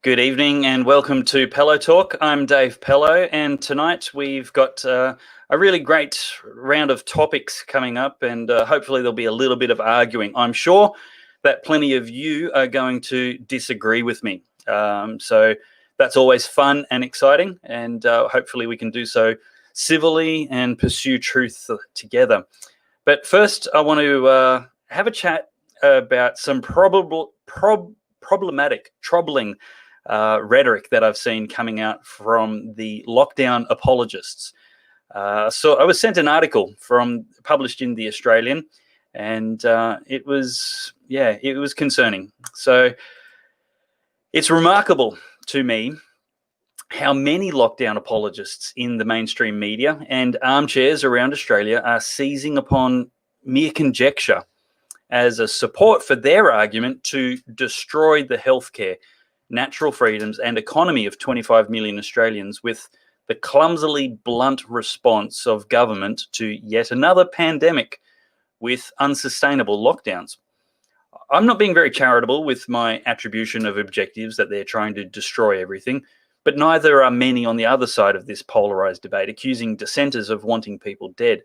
Good evening and welcome to Pellowe Talk. I'm Dave Pellowe, and tonight we've got a really great round of topics coming up, and hopefully there'll be a little bit of arguing. I'm sure that plenty of you are going to disagree with me. So that's always fun and exciting, and hopefully we can do so civilly and pursue truth together. But first, I want to have a chat about some troubling rhetoric that I've seen coming out from the lockdown apologists. So I was sent an article published in The Australian, and it was concerning. So it's remarkable to me how many lockdown apologists in the mainstream media and armchairs around Australia are seizing upon mere conjecture as a support for their argument to destroy the healthcare, natural freedoms and economy of 25 million Australians with the clumsily blunt response of government to yet another pandemic with unsustainable lockdowns. I'm not being very charitable with my attribution of objectives that they're trying to destroy everything, but neither are many on the other side of this polarized debate, accusing dissenters of wanting people dead.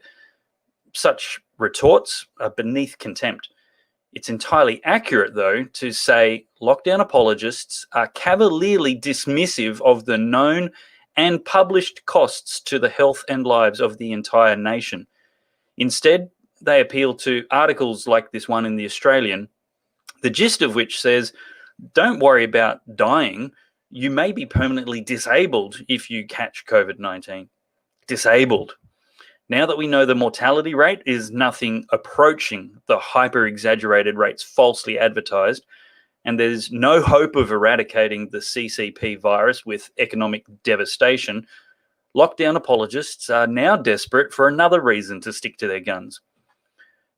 Such retorts are beneath contempt. It's entirely accurate, though, to say lockdown apologists are cavalierly dismissive of the known and published costs to the health and lives of the entire nation. Instead, they appeal to articles like this one in The Australian, the gist of which says, don't worry about dying, you may be permanently disabled if you catch COVID-19. Disabled. Now that we know the mortality rate is nothing approaching the hyper-exaggerated rates falsely advertised, and there's no hope of eradicating the CCP virus with economic devastation, lockdown apologists are now desperate for another reason to stick to their guns.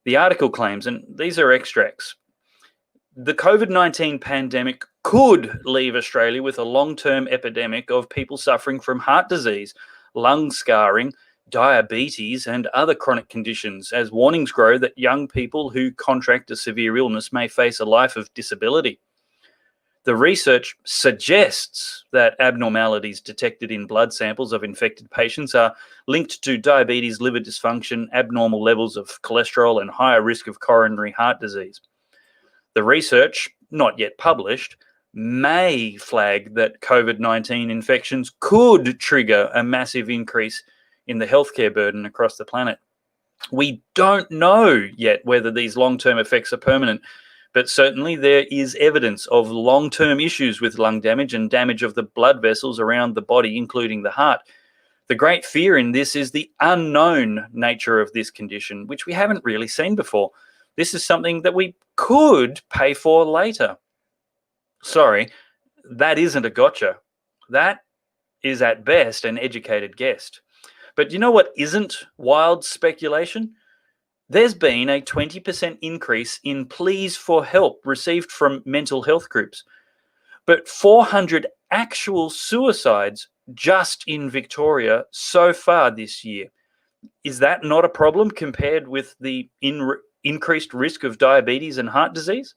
The article claims, and these are extracts, the COVID-19 pandemic could leave Australia with a long-term epidemic of people suffering from heart disease, lung scarring, diabetes and other chronic conditions, as warnings grow that young people who contract a severe illness may face a life of disability. The research suggests that abnormalities detected in blood samples of infected patients are linked to diabetes, liver dysfunction, abnormal levels of cholesterol and higher risk of coronary heart disease. The research, not yet published, may flag that COVID-19 infections could trigger a massive increase in the healthcare burden across the planet. We don't know yet whether these long-term effects are permanent, but certainly there is evidence of long-term issues with lung damage and damage of the blood vessels around the body, including the heart. The great fear in this is the unknown nature of this condition, which we haven't really seen before. This is something that we could pay for later. Sorry, that isn't a gotcha. That is at best an educated guess. But you know what isn't wild speculation? There's been a 20% increase in pleas for help received from mental health groups, but 400 actual suicides just in Victoria so far this year. Is that not a problem compared with the increased risk of diabetes and heart disease?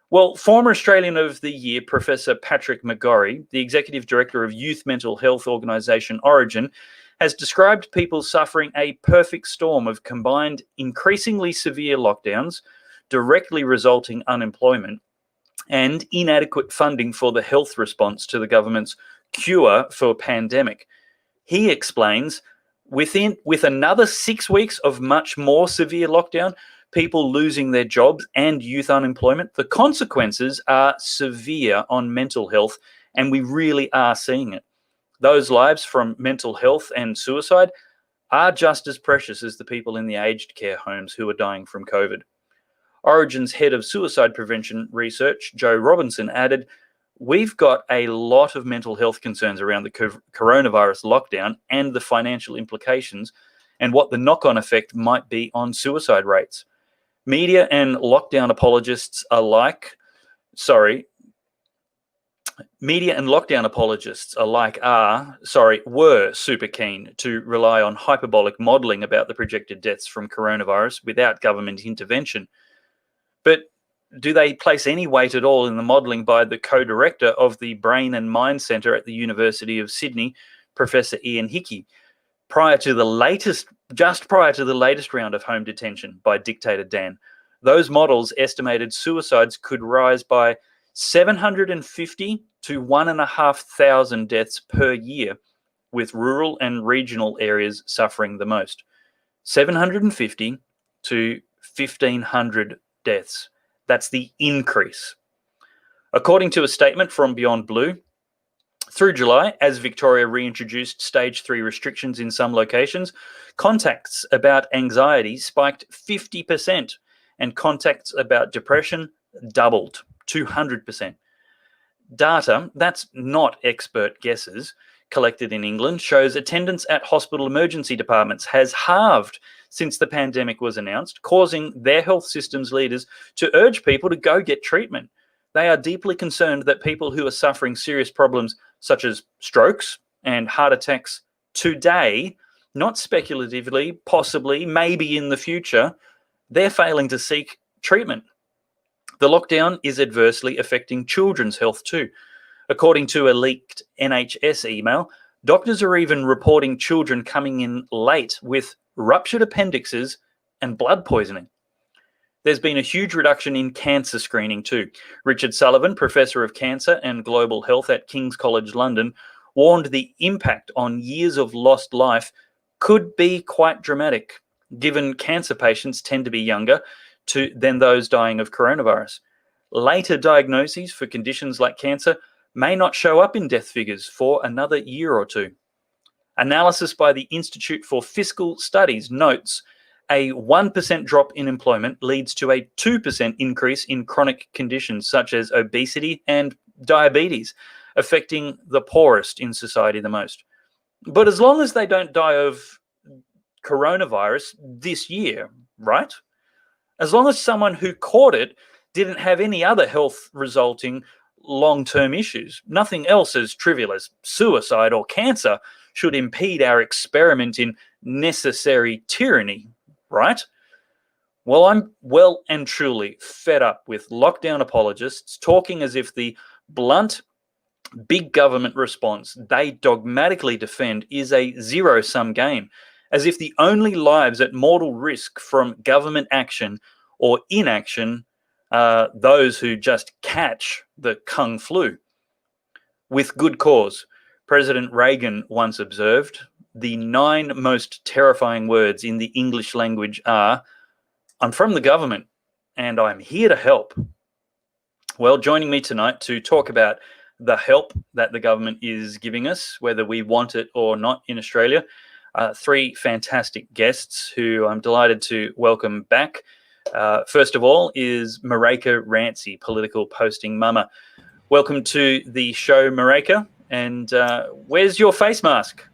Well, former Australian of the Year, Professor Patrick McGorry, the Executive Director of youth mental health organisation Origin, has described people suffering a perfect storm of combined increasingly severe lockdowns, directly resulting unemployment, and inadequate funding for the health response to the government's cure for pandemic. He explains, with another 6 weeks of much more severe lockdown, people losing their jobs and youth unemployment, the consequences are severe on mental health, and we really are seeing it. Those lives from mental health and suicide are just as precious as the people in the aged care homes who are dying from COVID. Origin's head of suicide prevention research, Joe Robinson, added, "We've got a lot of mental health concerns around the coronavirus lockdown and the financial implications and what the knock-on effect might be on suicide rates. Media and lockdown apologists alike were super keen to rely on hyperbolic modelling about the projected deaths from coronavirus without government intervention. But do they place any weight at all in the modelling by the co-director of the Brain and Mind Centre at the University of Sydney, Professor Ian Hickey, just prior to the latest round of home detention by Dictator Dan? Those models estimated suicides could rise by 750 to 1,500 deaths per year, with rural and regional areas suffering the most. 750 to 1,500 deaths. That's the increase. According to a statement from Beyond Blue, through July, as Victoria reintroduced stage 3 restrictions in some locations, contacts about anxiety spiked 50%, and contacts about depression doubled 200%. Data, that's not expert guesses, collected in England, shows attendance at hospital emergency departments has halved since the pandemic was announced, causing their health systems leaders to urge people to go get treatment. They are deeply concerned that people who are suffering serious problems such as strokes and heart attacks today, not speculatively, possibly, maybe in the future, they're failing to seek treatment. The lockdown is adversely affecting children's health too. According to a leaked NHS email, doctors are even reporting children coming in late with ruptured appendixes and blood poisoning. There's been a huge reduction in cancer screening too. Richard Sullivan, Professor of Cancer and Global Health at King's College London, warned the impact on years of lost life could be quite dramatic, given cancer patients tend to be younger than those dying of coronavirus. Later diagnoses for conditions like cancer may not show up in death figures for another year or two. Analysis by the Institute for Fiscal Studies notes a 1% drop in employment leads to a 2% increase in chronic conditions such as obesity and diabetes, affecting the poorest in society the most. But as long as they don't die of coronavirus this year, right? As long as someone who caught it didn't have any other health resulting long-term issues, nothing else as trivial as suicide or cancer should impede our experiment in necessary tyranny, right? Well, I'm well and truly fed up with lockdown apologists talking as if the blunt, big government response they dogmatically defend is a zero-sum game, as if the only lives at mortal risk from government action or inaction are those who just catch the Kung flu. With good cause. President Reagan once observed, the 9 most terrifying words in the English language are, "I'm from the government and I'm here to help." Well, joining me tonight to talk about the help that the government is giving us, whether we want it or not in Australia, 3 fantastic guests who I'm delighted to welcome back. First of all is Marijke Rancie, political posting mama. Welcome to the show, Marijke. And where's your face mask?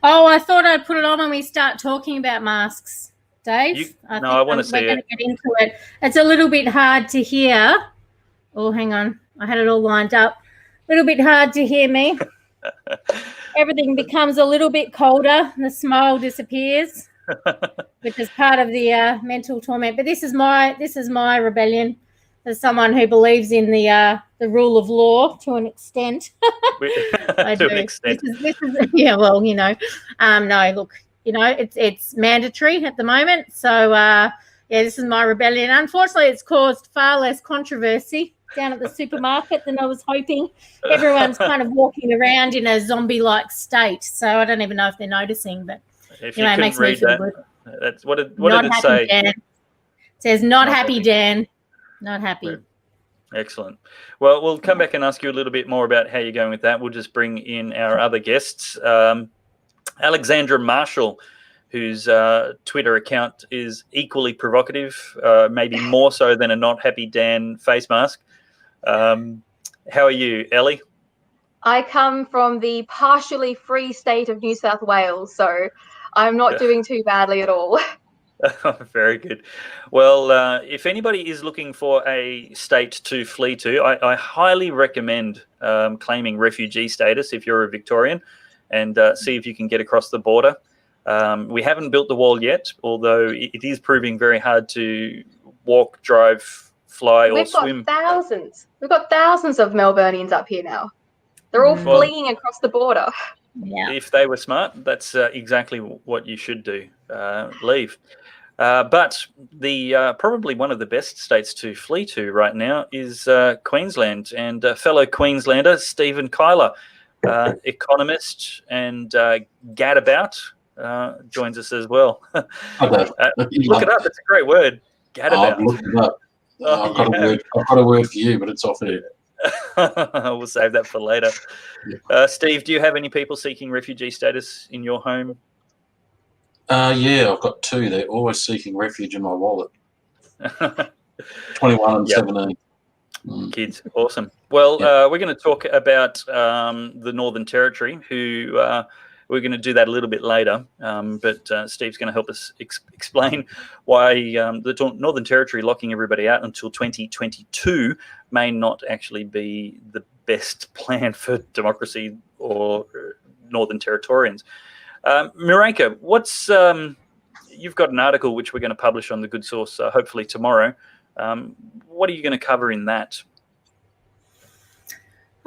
Oh, I thought I'd put it on when we start talking about masks, Dave. I want to see it. We're going to get into it. It's a little bit hard to hear. Oh, hang on. I had it all lined up. A little bit hard to hear me. Everything becomes a little bit colder and the smile disappears, which is part of the mental torment. But this is my rebellion as someone who believes in the rule of law to an extent. To an extent. This is yeah, well, no, look, it's mandatory at the moment. So, this is my rebellion. Unfortunately, it's caused far less controversy down at the supermarket than I was hoping. Everyone's kind of walking around in a zombie-like state. So I don't even know if they're noticing, but it makes me feel good. That's what did it say? Dan. It says not happy, Dan. Not happy. Excellent. Well, we'll come back and ask you a little bit more about how you're going with that. We'll just bring in our other guests. Alexandra Marshall, whose Twitter account is equally provocative, maybe more so than a not happy Dan face mask. How are you, Ellie? I come from the partially free state of New South Wales, so I'm not doing too badly at all. Very good. Well, if anybody is looking for a state to flee to, I highly recommend claiming refugee status if you're a Victorian and see if you can get across the border. We haven't built the wall yet, although it is proving very hard to walk, drive, fly or We've swim. got thousands. We've got thousands of Melburnians up here now. They're all fleeing across the border. Yeah. If they were smart, that's exactly what you should do. Leave. But the probably one of the best states to flee to right now is Queensland, and fellow Queenslander Stephen Kilah, economist and gadabout, joins us as well. Look it up; it's a great word. Gadabout. I've looked it up. I've got a word for you, but it's off there. We'll save that for later. Steve, do you have any people seeking refugee status in your home? Yeah, I've got 2. They're always seeking refuge in my wallet. 21 and 17. Kids, awesome. Well, we're going to talk about the Northern Territory, who we're going to do that a little bit later. But Steve's going to help us explain why the Northern Territory locking everybody out until 2022 may not actually be the best plan for democracy or Northern Territorians. Marijke, what's you've got an article which we're going to publish on the Good Source hopefully tomorrow. What are you going to cover in that?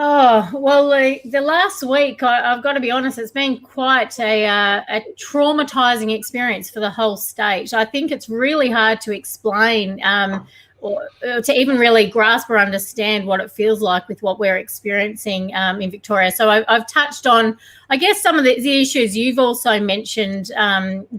Oh, well, the last week, I've got to be honest, it's been quite a traumatizing experience for the whole state. I think it's really hard to explain or to even really grasp or understand what it feels like with what we're experiencing in Victoria. So I've touched on, I guess, some of the issues you've also mentioned,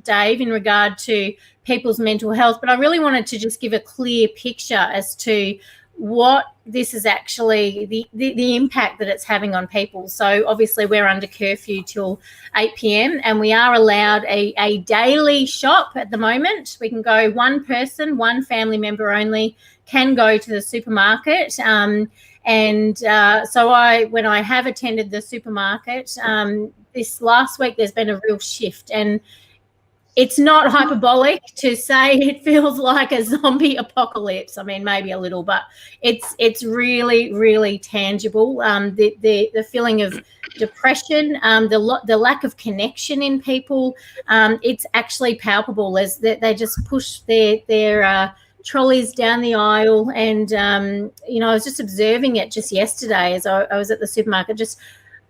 Dave, in regard to people's mental health. But I really wanted to just give a clear picture as to what this is actually, the impact that it's having on people. So obviously we're under curfew till 8 p.m. and we are allowed a daily shop at the moment. We can go one person, one family member only can go to the supermarket. So when I have attended the supermarket this last week, there's been a real shift, and it's not hyperbolic to say it feels like a zombie apocalypse. I mean, maybe a little, but it's really, really tangible. The feeling of depression, the lack of connection in people, it's actually palpable as they just push their trolleys down the aisle. And, I was just observing it just yesterday as I was at the supermarket, just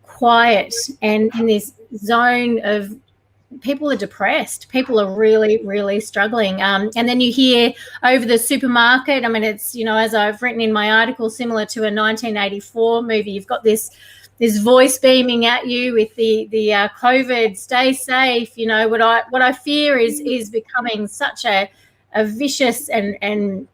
quiet and in this zone of people are depressed. People are really, really struggling. And then you hear over the supermarket, I mean, it's, as I've written in my article, similar to a 1984 movie, you've got this voice beaming at you with the COVID, stay safe. What I fear is becoming such a vicious and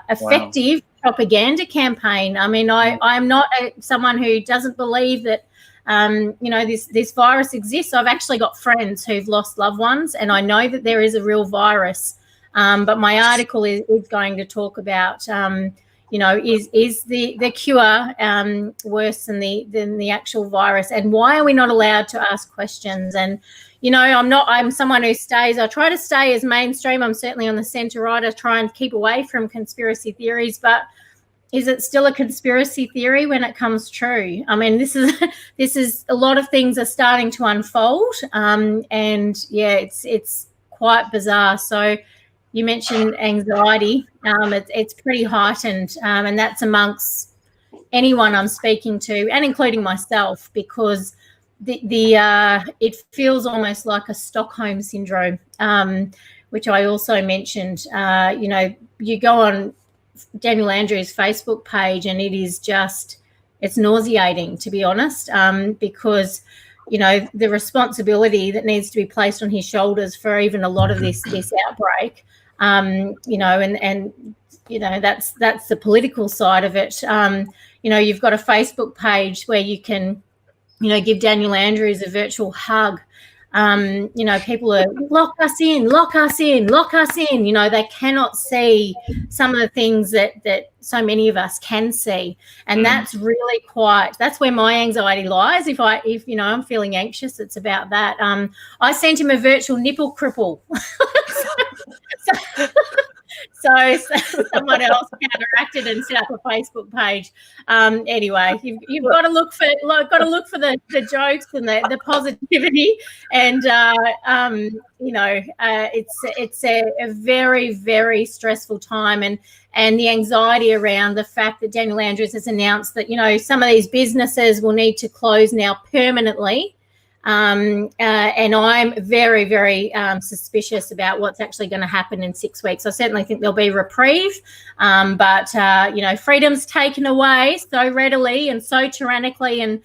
effective propaganda campaign. I mean, I'm not someone who doesn't believe that this virus exists. I've actually got friends who've lost loved ones, and I know that there is a real virus. But my article is going to talk about, is the cure worse than the actual virus, and why are we not allowed to ask questions? And I'm someone who I try to stay as mainstream. I'm certainly on the centre right. I try and keep away from conspiracy theories, but is it still a conspiracy theory when it comes true? I mean, this is a lot of things are starting to unfold, it's quite bizarre. So you mentioned anxiety. It's pretty heightened, and that's amongst anyone I'm speaking to, and including myself, because it feels almost like a Stockholm syndrome, which I also mentioned. You go on Daniel Andrews' Facebook page, and it's nauseating, to be honest, because the responsibility that needs to be placed on his shoulders for even a lot of this outbreak, that's the political side of it. You've got a Facebook page where you can give Daniel Andrews a virtual hug. People are lock us in. They cannot see some of the things that so many of us can see, and that's really that's where my anxiety lies. If I'm feeling anxious, it's about that. I sent him a virtual nipple cripple. So someone else distracted and set up a Facebook page. Anyway, you've got to look for the jokes and the positivity, and it's a very, very stressful time, and the anxiety around the fact that Daniel Andrews has announced that some of these businesses will need to close now permanently. And I'm very, very suspicious about what's actually going to happen in 6 weeks. I certainly think there'll be reprieve, but freedom's taken away so readily and so tyrannically, and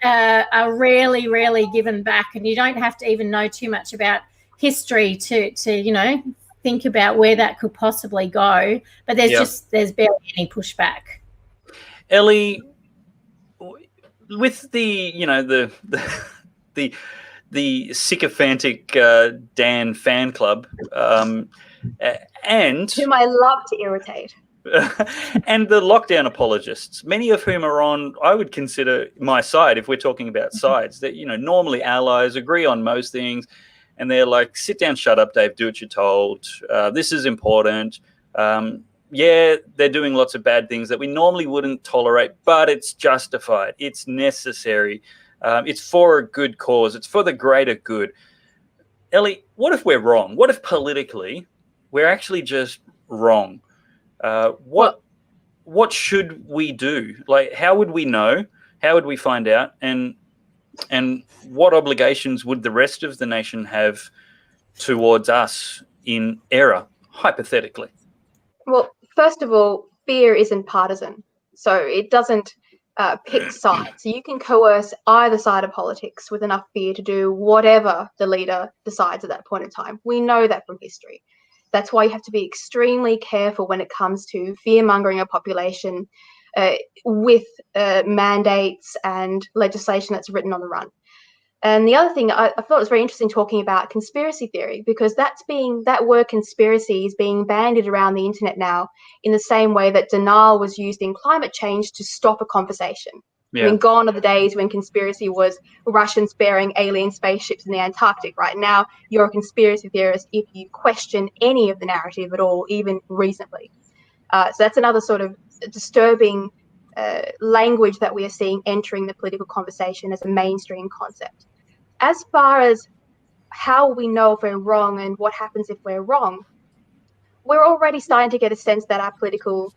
are rarely, rarely given back. And you don't have to even know too much about history to think about where that could possibly go. But there's barely any pushback. Ellie, with the sycophantic Dan fan club, and whom I love to irritate, and the lockdown apologists, many of whom are on, I would consider, my side if we're talking about sides, that normally allies agree on most things, and they're like, sit down, shut up, Dave, do what you're told. This is important. Yeah, they're doing lots of bad things that we normally wouldn't tolerate, but it's justified. It's necessary. It's for a good cause. It's for the greater good. Ellie, what if we're wrong? What if politically we're actually just wrong? What should we do? Like, how would we know? How would we find out? And what obligations would the rest of the nation have towards us in error, hypothetically? Well, first of all, fear isn't partisan, so it doesn't pick sides. So you can coerce either side of politics with enough fear to do whatever the leader decides at that point in time. We know that from history. That's why you have to be extremely careful when it comes to fear-mongering a population with mandates and legislation that's written on the run. And the other thing, I thought it was very interesting talking about conspiracy theory, because that word conspiracy is being bandied around the internet now in the same way that denial was used in climate change to stop a conversation. Yeah. I mean, gone are the days when conspiracy was Russians burying alien spaceships in the Antarctic. Right now, you're a conspiracy theorist if you question any of the narrative at all, even reasonably. So that's another sort of disturbing language that we are seeing entering the political conversation as a mainstream concept. As far as how we know if we're wrong and what happens if we're wrong, we're already starting to get a sense that our political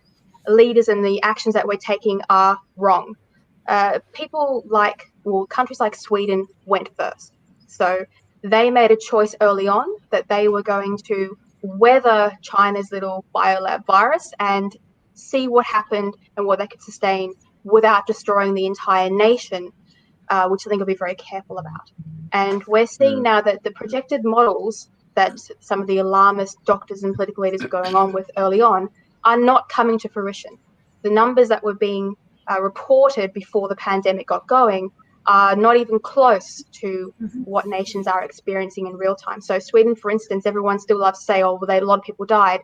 leaders and the actions that we're taking are wrong. Countries like Sweden went first. So they made a choice early on that they were going to weather China's little biolab virus and see what happened and what they could sustain without destroying the entire nation, which I think I'll be very careful about. And we're seeing now that the projected models that some of the alarmist doctors and political leaders were going on with early on are not coming to fruition. The numbers that were being reported before the pandemic got going are not even close to what nations are experiencing in real time. So Sweden, for instance, everyone still loves to say, a lot of people died.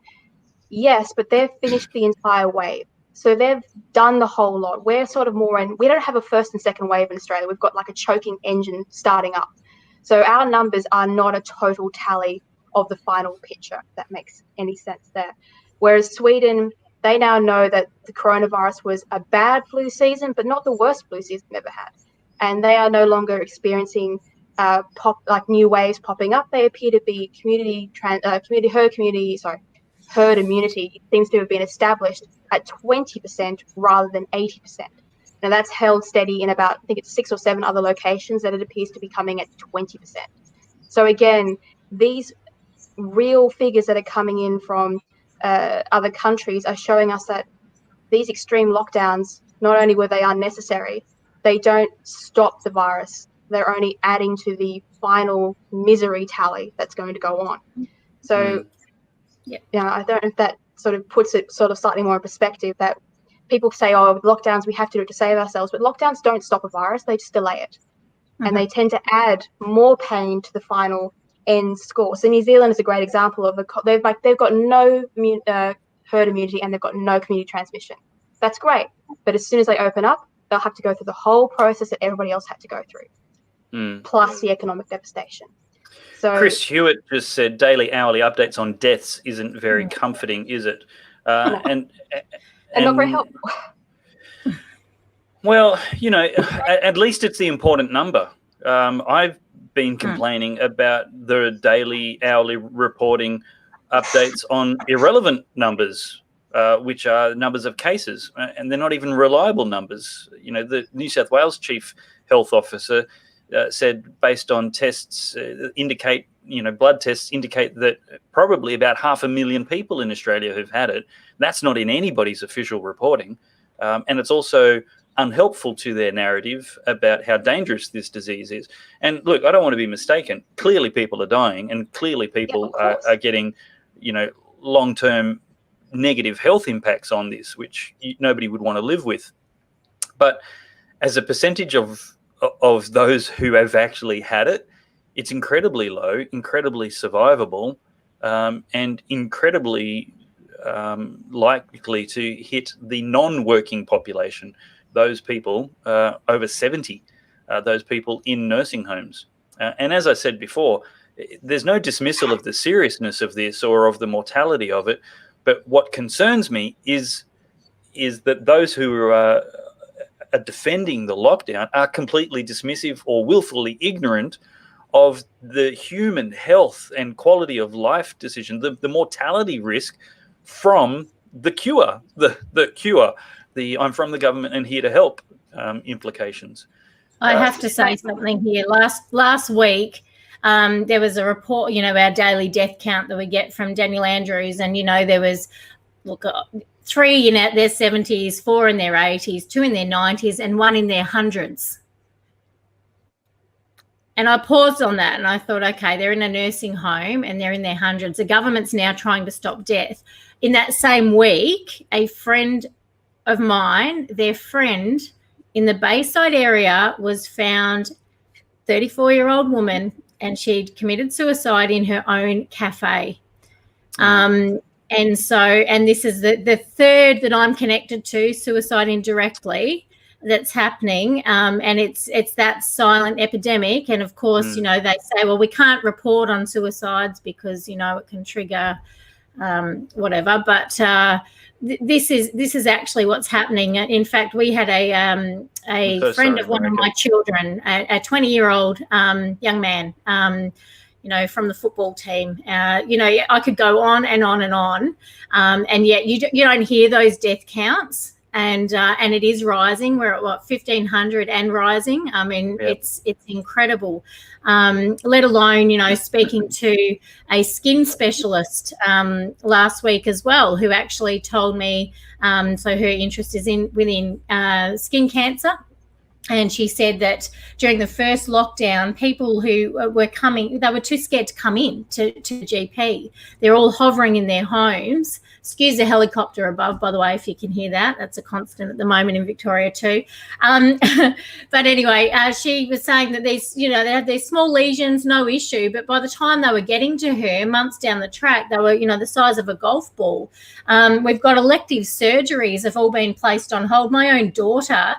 Yes, but they've finished the entire wave. So they've done the whole lot. We're sort of more in, we don't have a first and second wave in Australia. We've got like a choking engine starting up. So our numbers are not a total tally of the final picture, if that makes any sense there. Whereas Sweden, they now know that the coronavirus was a bad flu season, but not the worst flu season they've ever had. And they are no longer experiencing new waves popping up. They appear to be herd immunity seems to have been established at 20% rather than 80%. Now that's held steady in about, I think it's 6 or 7 other locations that it appears to be coming at 20%. So again, these real figures that are coming in from other countries are showing us that these extreme lockdowns, not only were they unnecessary, they don't stop the virus. They're only adding to the final misery tally that's going to go on. So, I don't know if that sort of puts it sort of slightly more in perspective, that people say, with lockdowns, we have to do it to save ourselves. But lockdowns don't stop a virus. They just delay it. And they tend to add more pain to the final end score. So New Zealand is a great example of they've got no herd immunity and they've got no community transmission. That's great. But as soon as they open up, they'll have to go through the whole process that everybody else had to go through, plus the economic devastation. So Chris Hewitt just said daily hourly updates on deaths isn't very comforting, is it? and not very helpful. Well, at least it's the important number. I've been complaining about the daily, hourly reporting updates on irrelevant numbers, which are numbers of cases, and they're not even reliable numbers. The New South Wales Chief Health Officer said, based on tests indicate, blood tests indicate that probably about 500,000 people in Australia who've had it. That's not in anybody's official reporting. And it's also unhelpful to their narrative about how dangerous this disease is. And look, I don't want to be mistaken. Clearly people are dying, and clearly people are getting, long-term negative health impacts on this, which nobody would want to live with. But as a percentage of those who have actually had it, it's incredibly low, incredibly survivable, and incredibly likely to hit the non-working population, those people over 70, those people in nursing homes. And as I said before, there's no dismissal of the seriousness of this or of the mortality of it. But what concerns me is that those who are defending the lockdown are completely dismissive or willfully ignorant of the human health and quality of life decision, the mortality risk from the cure, the cure, the "I'm from the government and here to help" implications. I have to say something here. Last week, there was a report, our daily death count that we get from Daniel Andrews, and there was, 3 in their 70s, 4 in their 80s, 2 in their 90s, and 1 in their 100s. And I paused on that and I thought, okay, they're in a nursing home and they're in their 100s. The government's now trying to stop death. In that same week, a friend of mine, their friend in the Bayside area was found, 34-year-old woman, and she'd committed suicide in her own cafe. And this is the third that I'm connected to, suicide indirectly, that's happening. And it's that silent epidemic. And of course, they say, well, we can't report on suicides because, it can trigger whatever. But this is actually what's happening. In fact, we had a friend of one of my children, a 20-year-old young man, from the football team. I could go on and on and on, and yet you don't hear those death counts. And it is rising. We're at 1,500 and rising. I mean, yep. It's incredible. Let alone, speaking to a skin specialist last week as well, who actually told me, so her interest is within skin cancer. And she said that during the first lockdown, people who were coming, they were too scared to come in to GP. They're all hovering in their homes. Excuse the helicopter above, by the way, if you can hear that. That's a constant at the moment in Victoria too. But anyway, she was saying that these, they had these small lesions, no issue. But by the time they were getting to her, months down the track, they were, the size of a golf ball. We've got elective surgeries have all been placed on hold. My own daughter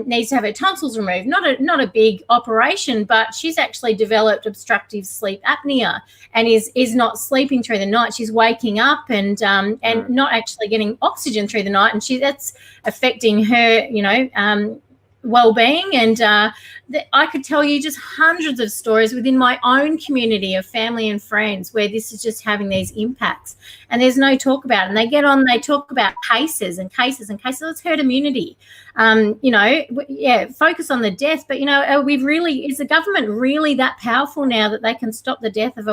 needs to have her tonsils removed. Not a big operation, but she's actually developed obstructive sleep apnea and is not sleeping through the night. She's waking up and not actually getting oxygen through the night, and that's affecting her, well-being. And I could tell you just hundreds of stories within my own community of family and friends where this is just having these impacts, and there's no talk about it. And they talk about cases and cases and cases. It's herd immunity. Focus on the death, but is the government really that powerful now that they can stop the death of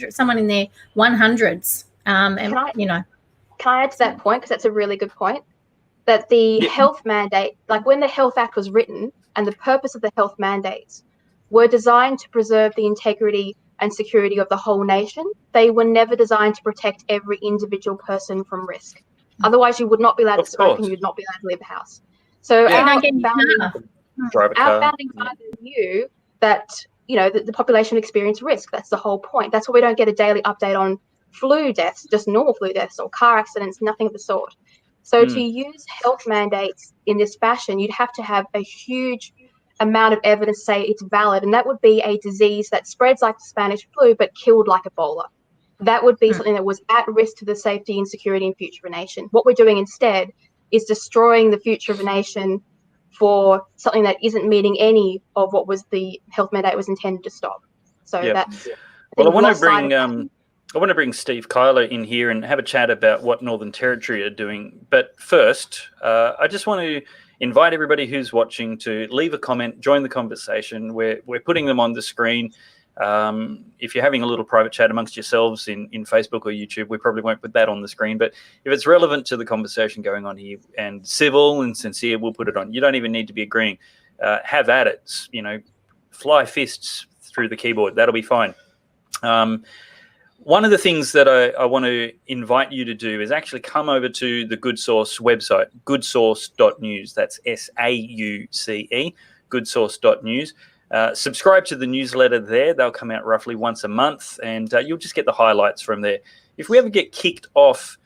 someone in their 100s? Can I add to that point, because that's a really good point, that the health mandate, like when the Health Act was written, and the purpose of the health mandates were designed to preserve the integrity and security of the whole nation. They were never designed to protect every individual person from risk. Otherwise, you would not be allowed to smoke and you would not be allowed to leave the house. So our founding fathers knew that, the population experienced risk. That's the whole point. That's why we don't get a daily update on flu deaths, just normal flu deaths or car accidents, nothing of the sort. So to use health mandates in this fashion, you'd have to have a huge amount of evidence to say it's valid, and that would be a disease that spreads like the Spanish flu but killed like Ebola. that would be something that was at risk to the safety and security and future of a nation. What we're doing instead is destroying the future of a nation for something that isn't meeting any of what was the health mandate was intended to stop. So that's well, I want to bring Steve Kilah in here and have a chat about what Northern Territory are doing. But first, I just want to invite everybody who's watching to leave a comment, join the conversation. We're putting them on the screen. If you're having a little private chat amongst yourselves in Facebook or YouTube, we probably won't put that on the screen. But if it's relevant to the conversation going on here and civil and sincere, we'll put it on. You don't even need to be agreeing. Have at it. Fly fists through the keyboard. That'll be fine. One of the things that I want to invite you to do is actually come over to the Good Source website, goodsource.news. That's SAUCE, goodsource.news. Subscribe to the newsletter there. They'll come out roughly once a month, and you'll just get the highlights from there. If we ever get kicked off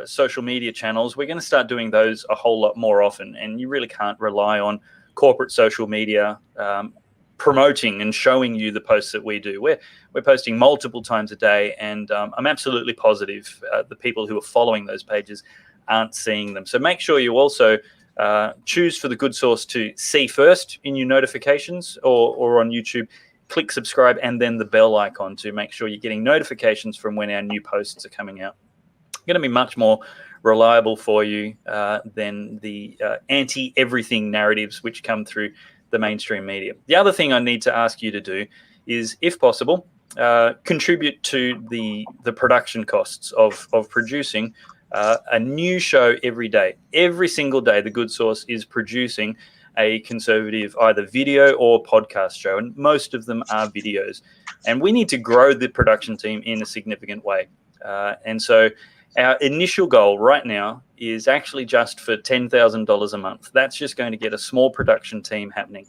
social media channels, we're going to start doing those a whole lot more often, and you really can't rely on corporate social media promoting and showing you the posts that we do. We're posting multiple times a day, and I'm absolutely positive the people who are following those pages aren't seeing them. So make sure you also choose for the Good Source to see first in your notifications, or on YouTube, click subscribe and then the bell icon to make sure you're getting notifications from when our new posts are coming out. Going to be much more reliable for you than the anti-everything narratives which come through the mainstream media. The other thing I need to ask you to do is, if possible, contribute to the production costs of producing a new show every day. Every single day, the Good Source is producing a conservative either video or podcast show, and most of them are videos. And we need to grow the production team in a significant way. And so our initial goal right now is actually just for $10,000 a month. That's just going to get a small production team happening.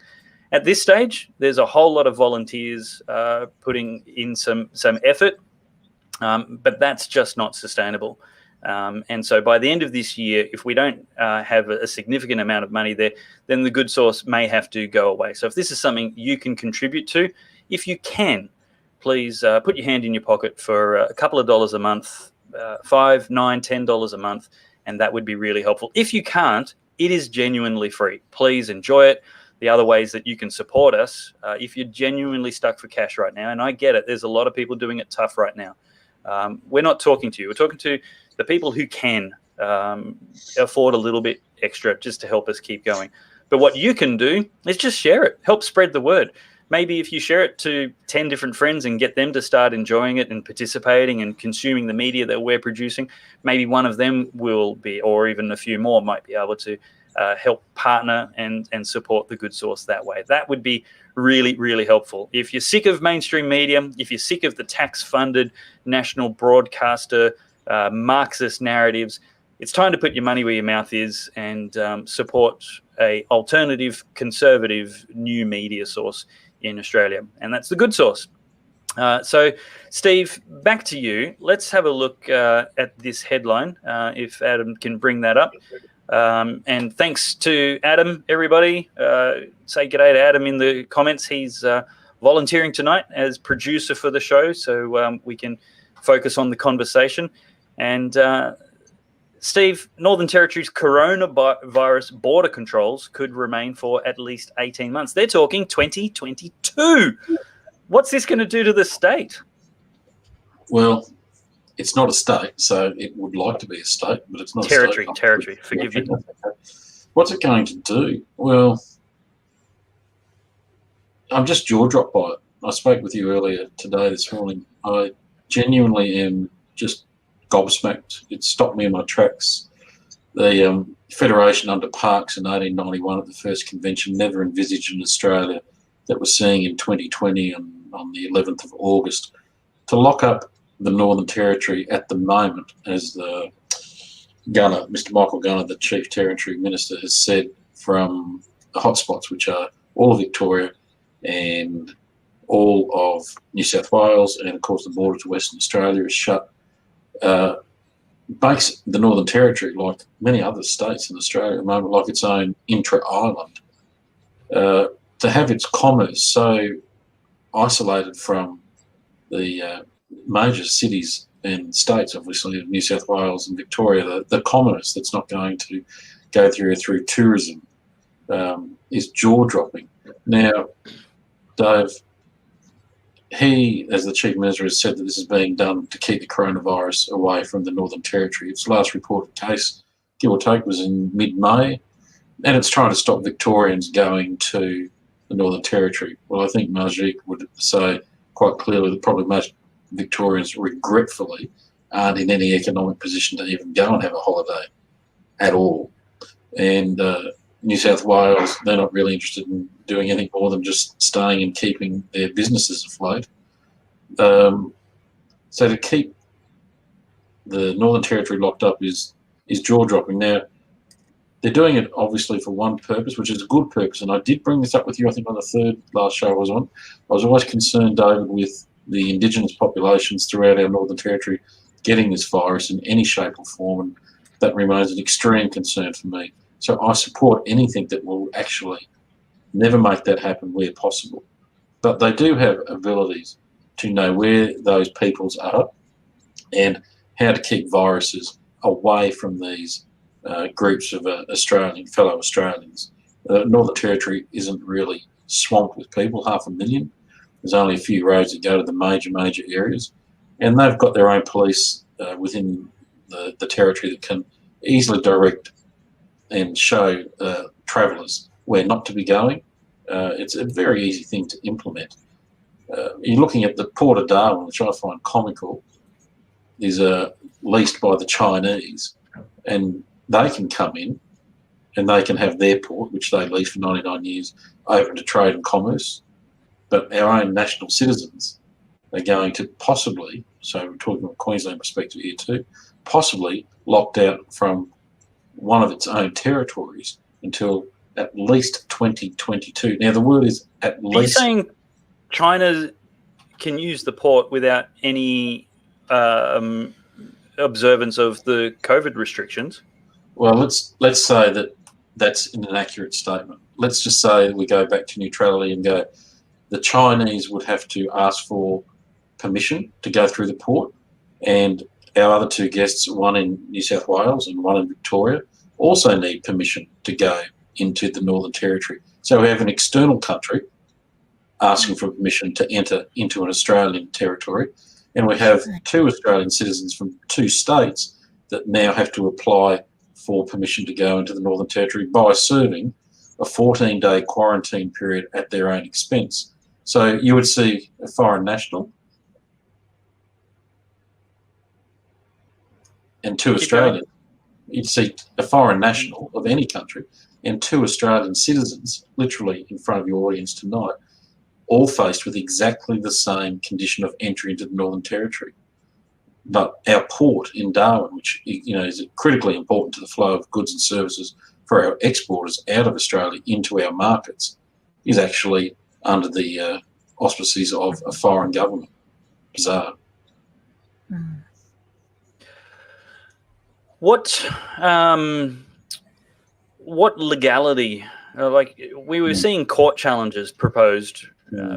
At this stage, there's a whole lot of volunteers putting in some effort, but that's just not sustainable. And so by the end of this year, if we don't have a significant amount of money there, then the Good Source may have to go away. So if this is something you can contribute to, if you can, please put your hand in your pocket for a couple of dollars a month, $5, $9, $10 a month, and that would be really helpful. If you can't, it is genuinely free. Please enjoy it. The other ways that you can support us, if you're genuinely stuck for cash right now, and I get it, there's a lot of people doing it tough right now. We're not talking to you. We're talking to the people who can afford a little bit extra just to help us keep going. But what you can do is just share it. Help spread the word. Maybe if you share it to 10 different friends and get them to start enjoying it and participating and consuming the media that we're producing, maybe one of them will be, or even a few more might be able to help partner and support the Good Source that way. That would be really, really helpful. If you're sick of mainstream media, if you're sick of the tax-funded national broadcaster Marxist narratives, it's time to put your money where your mouth is and support a alternative, conservative new media source in Australia, and that's the Good Source. So, Steve, back to you. Let's have a look at this headline, if Adam can bring that up. And thanks to Adam, everybody. Say g'day to Adam in the comments. He's volunteering tonight as producer for the show, so we can focus on the conversation. And Steve, Northern Territory's coronavirus border controls could remain for at least 18 months. They're talking 2022. What's this going to do to the state? Well, it's not a state, so it would like to be a state, but it's not territory, a state. Territory, forgive me. What's it going to do? Well, I'm just jaw-dropped by it. I spoke with you earlier today, this morning. I genuinely am just gobsmacked. It stopped me in my tracks. The Federation under Parkes in 1891 at the first convention never envisaged an Australia that was seeing in 2020 on the 11th of August to lock up the Northern Territory at the moment, as the Gunner, Mr. Michael Gunner, the Chief Territory Minister, has said, from the hotspots, which are all of Victoria and all of New South Wales, and of course the border to Western Australia is shut. Makes the Northern Territory, like many other states in Australia at the moment, like its own intra-island. To have its commerce so isolated from the major cities and states, obviously, New South Wales and Victoria, the commerce that's not going to go through tourism is jaw-dropping. Now, Dave, he, as the Chief Minister, has said that this is being done to keep the coronavirus away from the Northern Territory. Its last reported case, give or take, was in mid-May, and it's trying to stop Victorians going to the Northern Territory. Well, I think Marijke would say quite clearly that probably most Victorians, regretfully, aren't in any economic position to even go and have a holiday at all. And New South Wales, they're not really interested in doing anything more than just staying and keeping their businesses afloat. So to keep the Northern Territory locked up is jaw-dropping. Now, they're doing it obviously for one purpose, which is a good purpose. And I did bring this up with you, I think, on the third last show I was on. I was always concerned, David, with the Indigenous populations throughout our Northern Territory getting this virus in any shape or form, and that remains an extreme concern for me. So I support anything that will actually never make that happen where possible. But they do have abilities to know where those peoples are and how to keep viruses away from these groups of fellow Australians. Northern Territory isn't really swamped with people, 500,000. There's only a few roads that go to the major areas, and they've got their own police within the territory that can easily direct and show travellers where not to be going. It's a very easy thing to implement. You're looking at the Port of Darwin, which I find comical, is leased by the Chinese, and they can come in and they can have their port, which they lease for 99 years, open to trade and commerce. But our own national citizens are going to possibly, so we're talking from a Queensland perspective here too, possibly locked out from one of its own territories until at least 2022. Now, the word is at least. Are you saying China can use the port without any observance of the COVID restrictions? Well, let's say that that's an inaccurate statement. Let's just say we go back to neutrality and go, the Chinese would have to ask for permission to go through the port, and our other two guests, one in New South Wales and one in Victoria, also need permission to go into the Northern Territory. So we have an external country asking for permission to enter into an Australian territory, and we have two Australian citizens from two states that now have to apply for permission to go into the Northern Territory by serving a 14-day quarantine period at their own expense. So you would see a foreign national and two Australians. You'd see a foreign national of any country and two Australian citizens, literally in front of your audience tonight, all faced with exactly the same condition of entry into the Northern Territory. But our port in Darwin, which is critically important to the flow of goods and services for our exporters out of Australia into our markets, is actually under the auspices of a foreign government. Bizarre. Mm. What legality? We were seeing court challenges proposed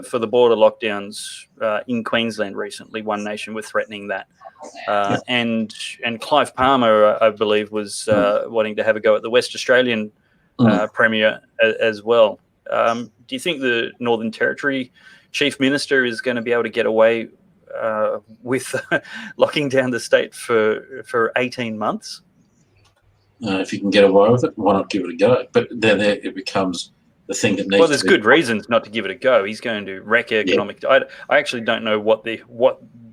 for the border lockdowns in Queensland recently. One Nation were threatening that, and Clive Palmer, I believe, was wanting to have a go at the West Australian Premier as well. Do you think the Northern Territory Chief Minister is going to be able to get away with locking down the state for 18 months? If you can get away with it, why not give it a go? But then it becomes the thing that needs. Well, there's good reasons not to give it a go. He's going to wreck economic. Yeah. I actually don't know what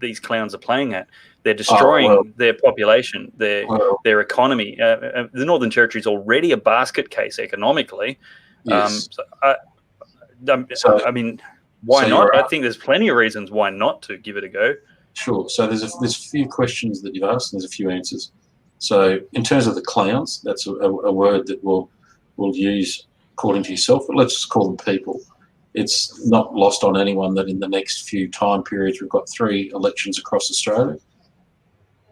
these clowns are playing at. They're destroying their population, their economy. The Northern Territory is already a basket case economically. Yes. I mean, why not? I think there's plenty of reasons why not to give it a go. Sure. So there's a few questions that you've asked, and there's a few answers. So in terms of the clowns, that's a word that we'll use according to yourself, but let's just call them people. It's not lost on anyone that in the next few time periods we've got 3 elections across Australia: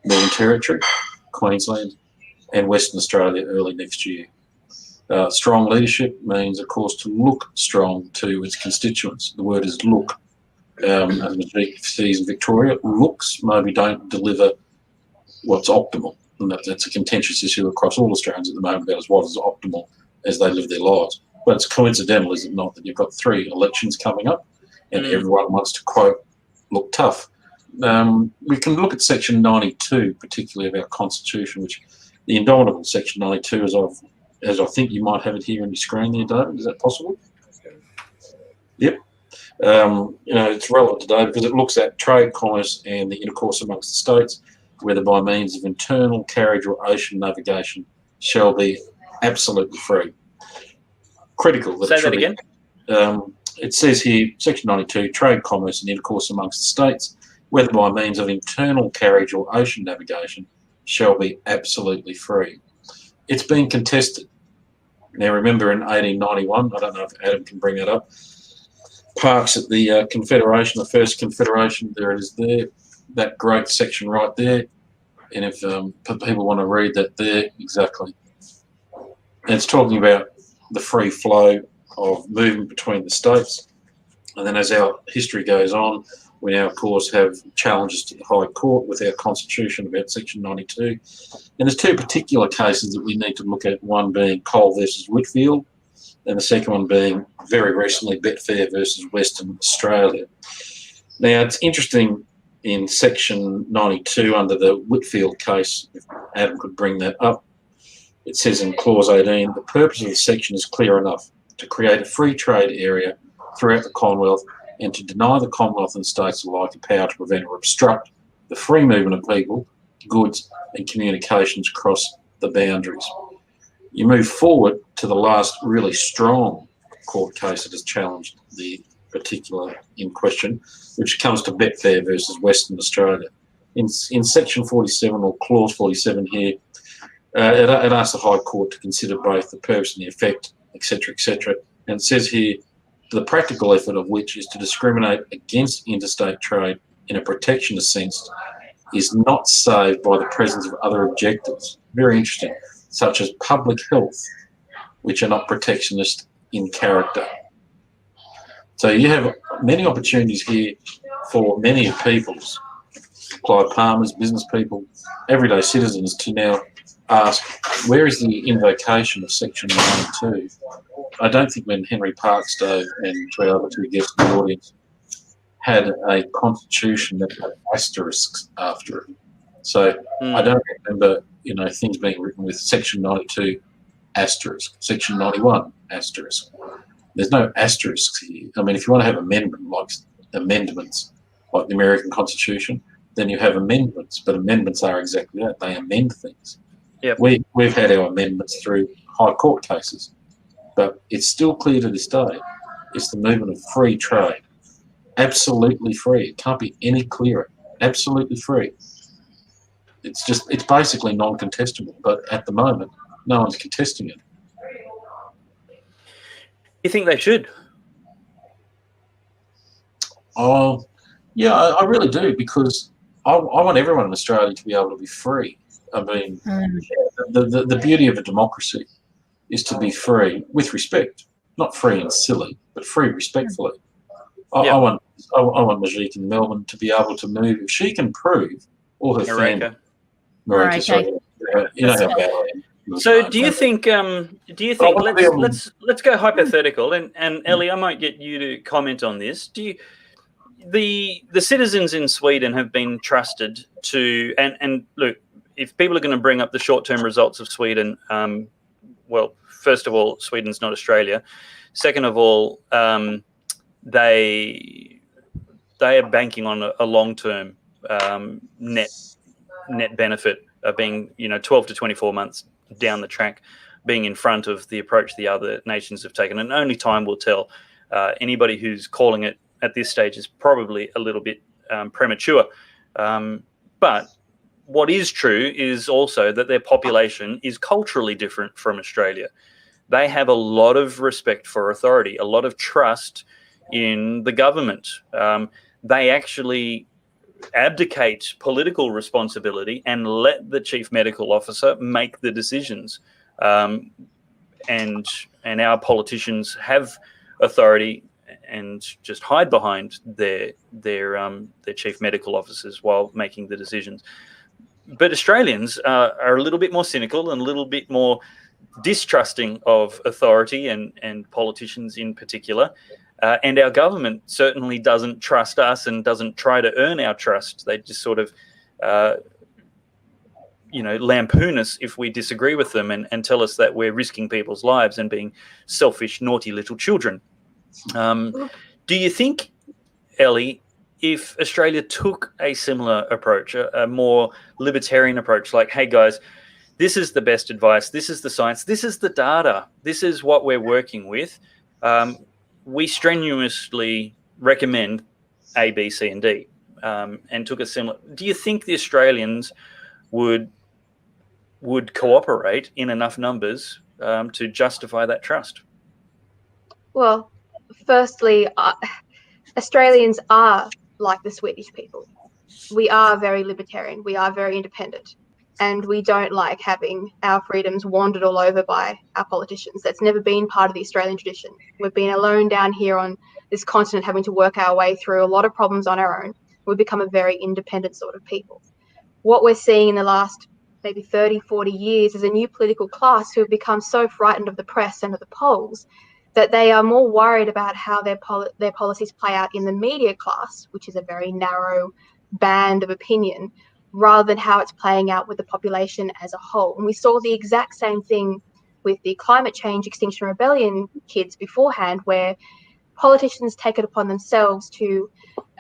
Northern Territory, Queensland, and Western Australia early next year. Strong leadership means, of course, to look strong to its constituents. The word is look. as Marijke sees in Victoria, looks maybe don't deliver what's optimal. And that's a contentious issue across all Australians at the moment about what is optimal as they live their lives. But it's coincidental, is it not, that you've got 3 elections coming up and everyone wants to, quote, look tough. We can look at Section 92, particularly of our Constitution, which the indomitable Section 92, as I think you might have it here on your screen there, David. Is that possible? Yep. It's relevant today because it looks at trade, commerce and the intercourse amongst the states, whether by means of internal carriage or ocean navigation shall be absolutely free. Critical. Say that again. It says here, Section 92, trade, commerce and intercourse amongst the states, whether by means of internal carriage or ocean navigation, shall be absolutely free. It's been contested. Now, remember in 1891, I don't know if Adam can bring that up, Parks at the Confederation, the first Confederation, there it is there, that great section right there. And if people want to read that there, exactly. And it's talking about the free flow of movement between the states. And then as our history goes on, we now, of course, have challenges to the High Court with our Constitution about Section 92. And there's 2 particular cases that we need to look at, one being Cole versus Whitfield, and the second one being, very recently, Betfair versus Western Australia. Now, it's interesting in Section 92 under the Whitfield case, if Adam could bring that up, it says in Clause 18, the purpose of the section is clear enough, to create a free trade area throughout the Commonwealth and to deny the Commonwealth and states alike a power to prevent or obstruct the free movement of people, goods and communications across the boundaries. You move forward to the last really strong court case that has challenged the particular in question, which comes to Betfair versus Western Australia. In Section 47 or Clause 47 here, it asks the High Court to consider both the purpose and the effect, etc., etc. And it says here, the practical effort of which is to discriminate against interstate trade in a protectionist sense is not saved by the presence of other objectives, very interesting, such as public health, which are not protectionist in character. So you have many opportunities here for many peoples, Clive Palmers, business people, everyday citizens, to now ask, where is the invocation of Section 92? I don't think when Henry Parkstone and 2 other 2 guests in the audience had a constitution that had asterisks after it. So I don't remember, things being written with Section 92 asterisk, Section 91 asterisk. There's no asterisks here. I mean, if you want to have amendments like the American Constitution, then you have amendments, but amendments are exactly that. They amend things. Yep. We've had our amendments through High Court cases, but it's still clear to this day, it's the movement of free trade. Absolutely free. It can't be any clearer. Absolutely free. It's basically non-contestable, but at the moment, no one's contesting it. You think they should? Oh, yeah, I really do, because I want everyone in Australia to be able to be free. I mean, the beauty of a democracy is to be free with respect, not free and silly, but free respectfully. I want Marijke in Melbourne to be able to move if she can prove, or her family. Marijke, sorry, you know how bad I am. So do you think let's go hypothetical, and Ellie, I might get you to comment on this. The citizens in Sweden have been trusted to, and look, if people are going to bring up the short-term results of Sweden, well, first of all, Sweden's not Australia. Second of all, they are banking on a long-term net benefit of being 12 to 24 months down the track, being in front of the approach the other nations have taken, and only time will tell. Anybody who's calling it at this stage is probably a little bit premature. But what is true is also that their population is culturally different from Australia. They have a lot of respect for authority, a lot of trust in the government. They actually abdicate political responsibility and let the chief medical officer make the decisions. And our politicians have authority and just hide behind their chief medical officers while making the decisions. But Australians are a little bit more cynical and a little bit more distrusting of authority and politicians in particular. And our government certainly doesn't trust us and doesn't try to earn our trust. They just sort of, lampoon us if we disagree with them and tell us that we're risking people's lives and being selfish, naughty little children. Do you think, Ellie, if Australia took a similar approach, a more libertarian approach, like, hey, guys, this is the best advice, this is the science, this is the data, this is what we're working with, we strenuously recommend A, B, C, and D, and took a similar... Do you think the Australians would cooperate in enough numbers to justify that trust? Well, firstly, Australians are like the Swedish people. We are very libertarian. We are very independent. And we don't like having our freedoms wandered all over by our politicians. That's never been part of the Australian tradition. We've been alone down here on this continent, having to work our way through a lot of problems on our own. We've become a very independent sort of people. What we're seeing in the last maybe 30, 40 years is a new political class who have become so frightened of the press and of the polls that they are more worried about how their policies play out in the media class, which is a very narrow band of opinion, rather than how it's playing out with the population as a whole. And we saw the exact same thing with the climate change Extinction Rebellion kids beforehand, where politicians take it upon themselves to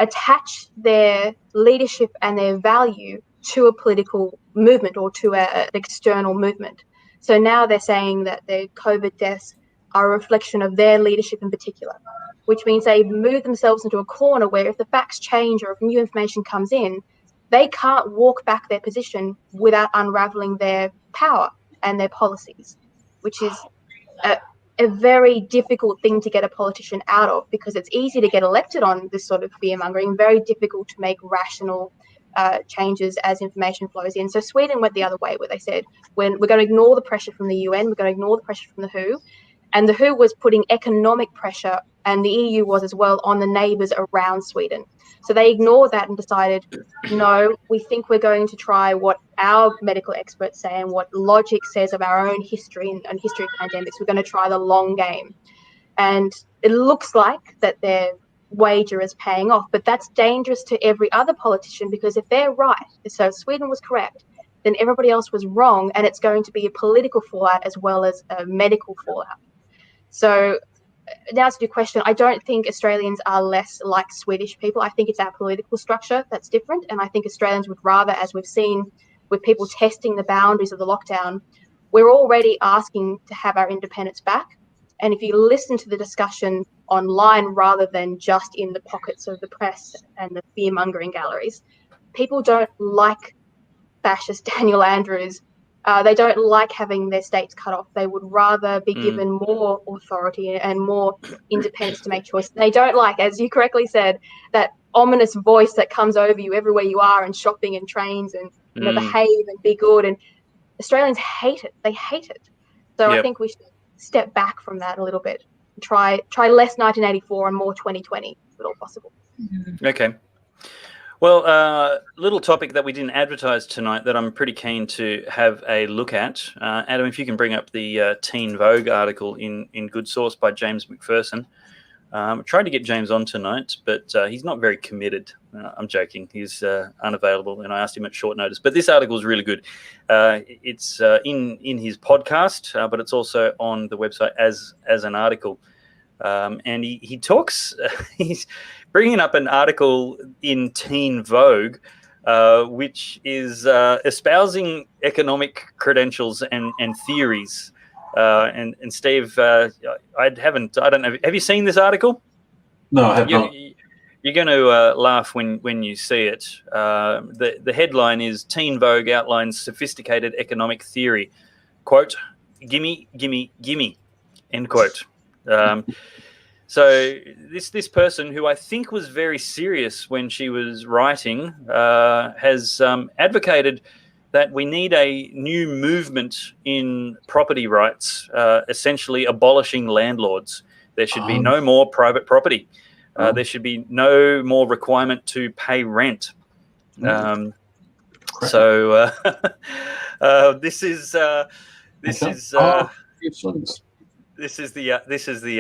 attach their leadership and their value to a political movement or to an external movement. So now they're saying that the COVID deaths are a reflection of their leadership in particular, which means they've moved themselves into a corner where if the facts change or if new information comes in, they can't walk back their position without unraveling their power and their policies, which is a very difficult thing to get a politician out of, because it's easy to get elected on this sort of fear-mongering, very difficult to make rational changes as information flows in. So Sweden went the other way, where they said, we're going to ignore the pressure from the UN, we're going to ignore the pressure from the WHO, and the WHO was putting economic pressure, and the EU was as well, on the neighbours around Sweden. So they ignored that and decided, no, we think we're going to try what our medical experts say and what logic says of our own history and history of pandemics. We're going to try the long game. And it looks like that their wager is paying off, but that's dangerous to every other politician, because if they're right, so Sweden was correct, then everybody else was wrong, and it's going to be a political fallout as well as a medical fallout. So now to your question, I don't think Australians are less like Swedish people. I think it's our political structure that's different. And I think Australians would rather, as we've seen with people testing the boundaries of the lockdown, we're already asking to have our independence back. And if you listen to the discussion online rather than just in the pockets of the press and the fear-mongering galleries, people don't like fascist Daniel Andrews. They don't like having their states cut off. They would rather be given more authority and more independence to make choices. They don't like, as you correctly said, that ominous voice that comes over you everywhere you are, and shopping and trains and behave and be good. And Australians hate it. They hate it. So I think we should step back from that a little bit. Try less 1984 and more 2020, if at all possible. Okay. Well, little topic that we didn't advertise tonight that I'm pretty keen to have a look at. Adam, if you can bring up the Teen Vogue article in Good Source by James McPherson. I tried to get James on tonight, but he's not very committed. I'm joking. He's unavailable, and I asked him at short notice. But this article is really good. It's in his podcast, but it's also on the website as an article. And he talks, he's bringing up an article in Teen Vogue, which is espousing economic credentials and theories. And Steve, I don't know. Have you seen this article? No, I have not. You're going to laugh when you see it. The headline is Teen Vogue outlines sophisticated economic theory. Quote, gimme, gimme, gimme, end quote. So this person, who I think was very serious when she was writing, has advocated that we need a new movement in property rights, essentially abolishing landlords. There should be no more private property. There should be no more requirement to pay rent. So this is the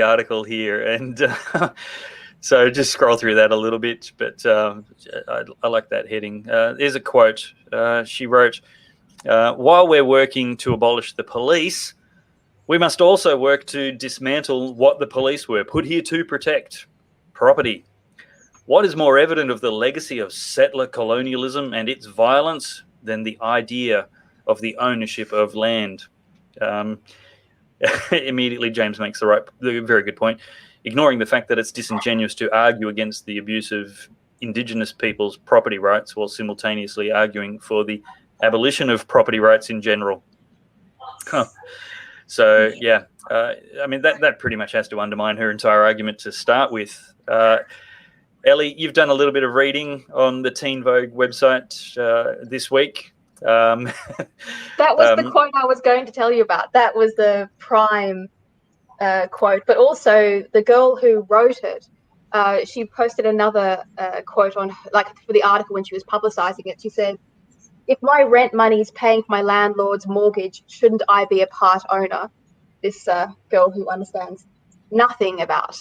article here, and so just scroll through that a little bit. But I like that heading. There's a quote. She wrote, "While we're working to abolish the police, we must also work to dismantle what the police were put here to protect: property. What is more evident of the legacy of settler colonialism and its violence than the idea of the ownership of land?" Immediately, James makes the very good point, ignoring the fact that it's disingenuous to argue against the abuse of Indigenous people's property rights while simultaneously arguing for the abolition of property rights in general. So, yeah, I mean, that pretty much has to undermine her entire argument to start with. Ellie, you've done a little bit of reading on the Teen Vogue website this week. That was the quote I was going to tell you about. That was the prime quote, but also the girl who wrote it, she posted another quote on, like, for the article when she was publicizing it. She said, "If my rent money is paying for my landlord's mortgage, shouldn't I be a part owner?" This girl who understands nothing about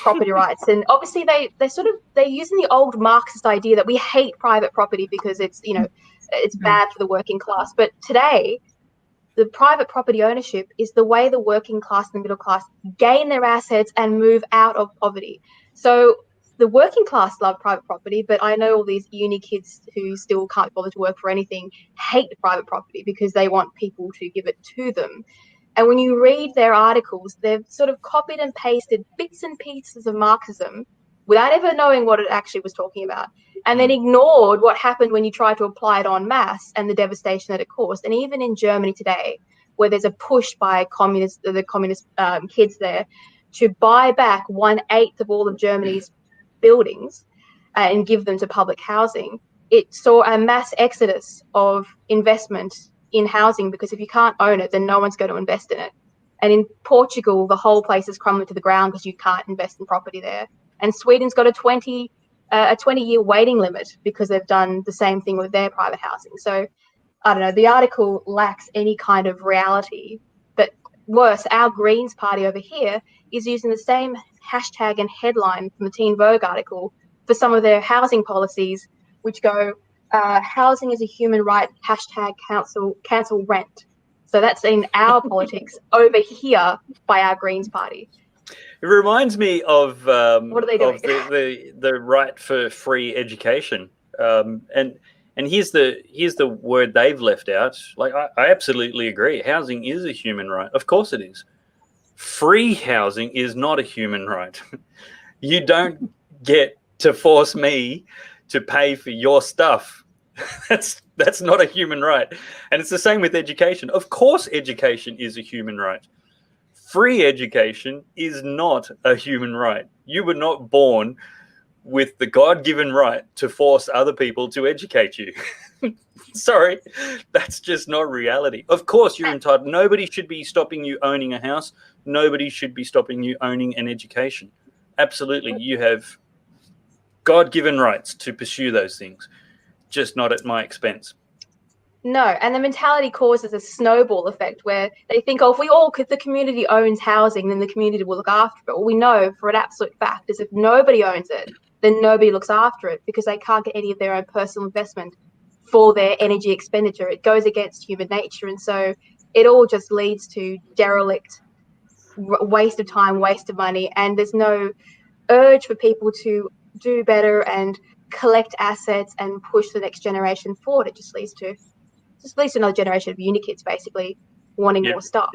property rights. And obviously they're using the old Marxist idea that we hate private property because it's, you know, it's bad for the working class. But today, the private property ownership is the way the working class and the middle class gain their assets and move out of poverty. So the working class love private property, but I know all these uni kids who still can't bother to work for anything hate private property because they want people to give it to them. And when you read their articles, they've sort of copied and pasted bits and pieces of Marxism without ever knowing what it actually was talking about, and then ignored what happened when you tried to apply it en masse and the devastation that it caused. And even in Germany today, where there's a push by the communist kids there to buy back 1/8 of all of Germany's buildings and give them to public housing, it saw a mass exodus of investment in housing, because if you can't own it, then no one's going to invest in it. And in Portugal, the whole place is crumbling to the ground because you can't invest in property there. And Sweden's got a 20-year waiting limit because they've done the same thing with their private housing. So I don't know, the article lacks any kind of reality. But worse, our Greens party over here is using the same hashtag and headline from the Teen Vogue article for some of their housing policies, which go, housing is a human right, hashtag cancel rent. So that's in our politics over here by our Greens party. It reminds me of what are they doing? the right for free education, and here's the word they've left out. Like, I absolutely agree. Housing is a human right. Of course it is. Free housing is not a human right. You don't get to force me to pay for your stuff. That's not a human right. And it's the same with education. Of course education is a human right. Free education is not a human right. You were not born with the God-given right to force other people to educate you. Sorry, that's just not reality. Of course you're entitled. Nobody should be stopping you owning a house. Nobody should be stopping you owning an education. Absolutely, you have God-given rights to pursue those things, just not at my expense. No, and the mentality causes a snowball effect where they think, oh, if the community owns housing, then the community will look after it. Well, we know for an absolute fact is if nobody owns it, then nobody looks after it because they can't get any of their own personal investment for their energy expenditure. It goes against human nature. And so it all just leads to derelict, waste of time, waste of money. And there's no urge for people to do better and collect assets and push the next generation forward. It just leads to another generation of uni kids basically wanting more stuff.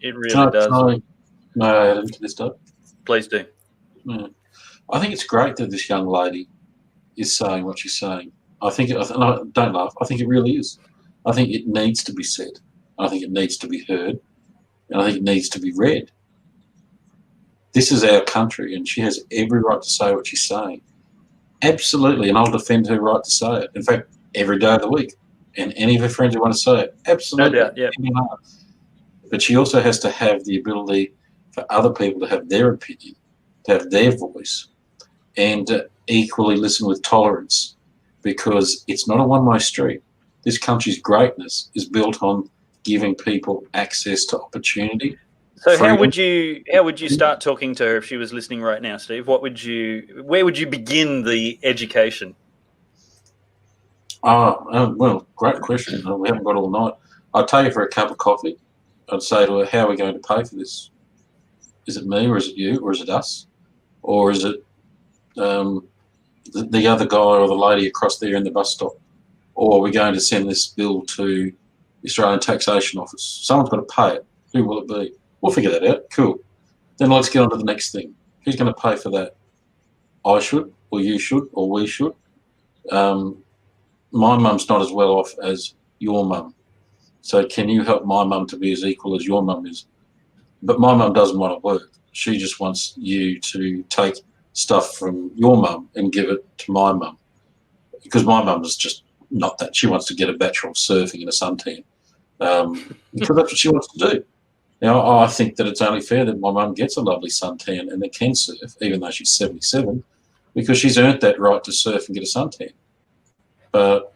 It really does. Can I add into this stuff? Please do. I think it's great that this young lady is saying what she's saying. I think, don't laugh, I think it really is. I think it needs to be said. I think it needs to be heard. And I think it needs to be read. This is our country, and she has every right to say what she's saying. Absolutely, and I'll defend her right to say it. In fact, every day of the week. And any of her friends who want to say it, absolutely. No doubt, yeah. But she also has to have the ability for other people to have their opinion, to have their voice, and to equally listen with tolerance, because it's not a one-way street. This country's greatness is built on giving people access to opportunity. So freedom. how would you start talking to her if she was listening right now, Steve? Where would you begin the education? Well, great question. We haven't got all night. I'd take her for a cup of coffee. I'd say to her, how are we going to pay for this? Is it me, or is it you, or is it us? Or is it the other guy or the lady across there in the bus stop? Or are we going to send this bill to the Australian Taxation Office? Someone's got to pay it. Who will it be? We'll figure that out. Cool. Then let's get on to the next thing. Who's going to pay for that? I should, or you should, or we should. My mum's not as well off as your mum. So can you help my mum to be as equal as your mum is? But my mum doesn't want to work. She just wants you to take stuff from your mum and give it to my mum. Because my mum is just not that. She wants to get a bachelor of surfing in a suntan. Because that's what she wants to do. Now, I think that it's only fair that my mum gets a lovely suntan and that can surf, even though she's 77, because she's earned that right to surf and get a suntan. But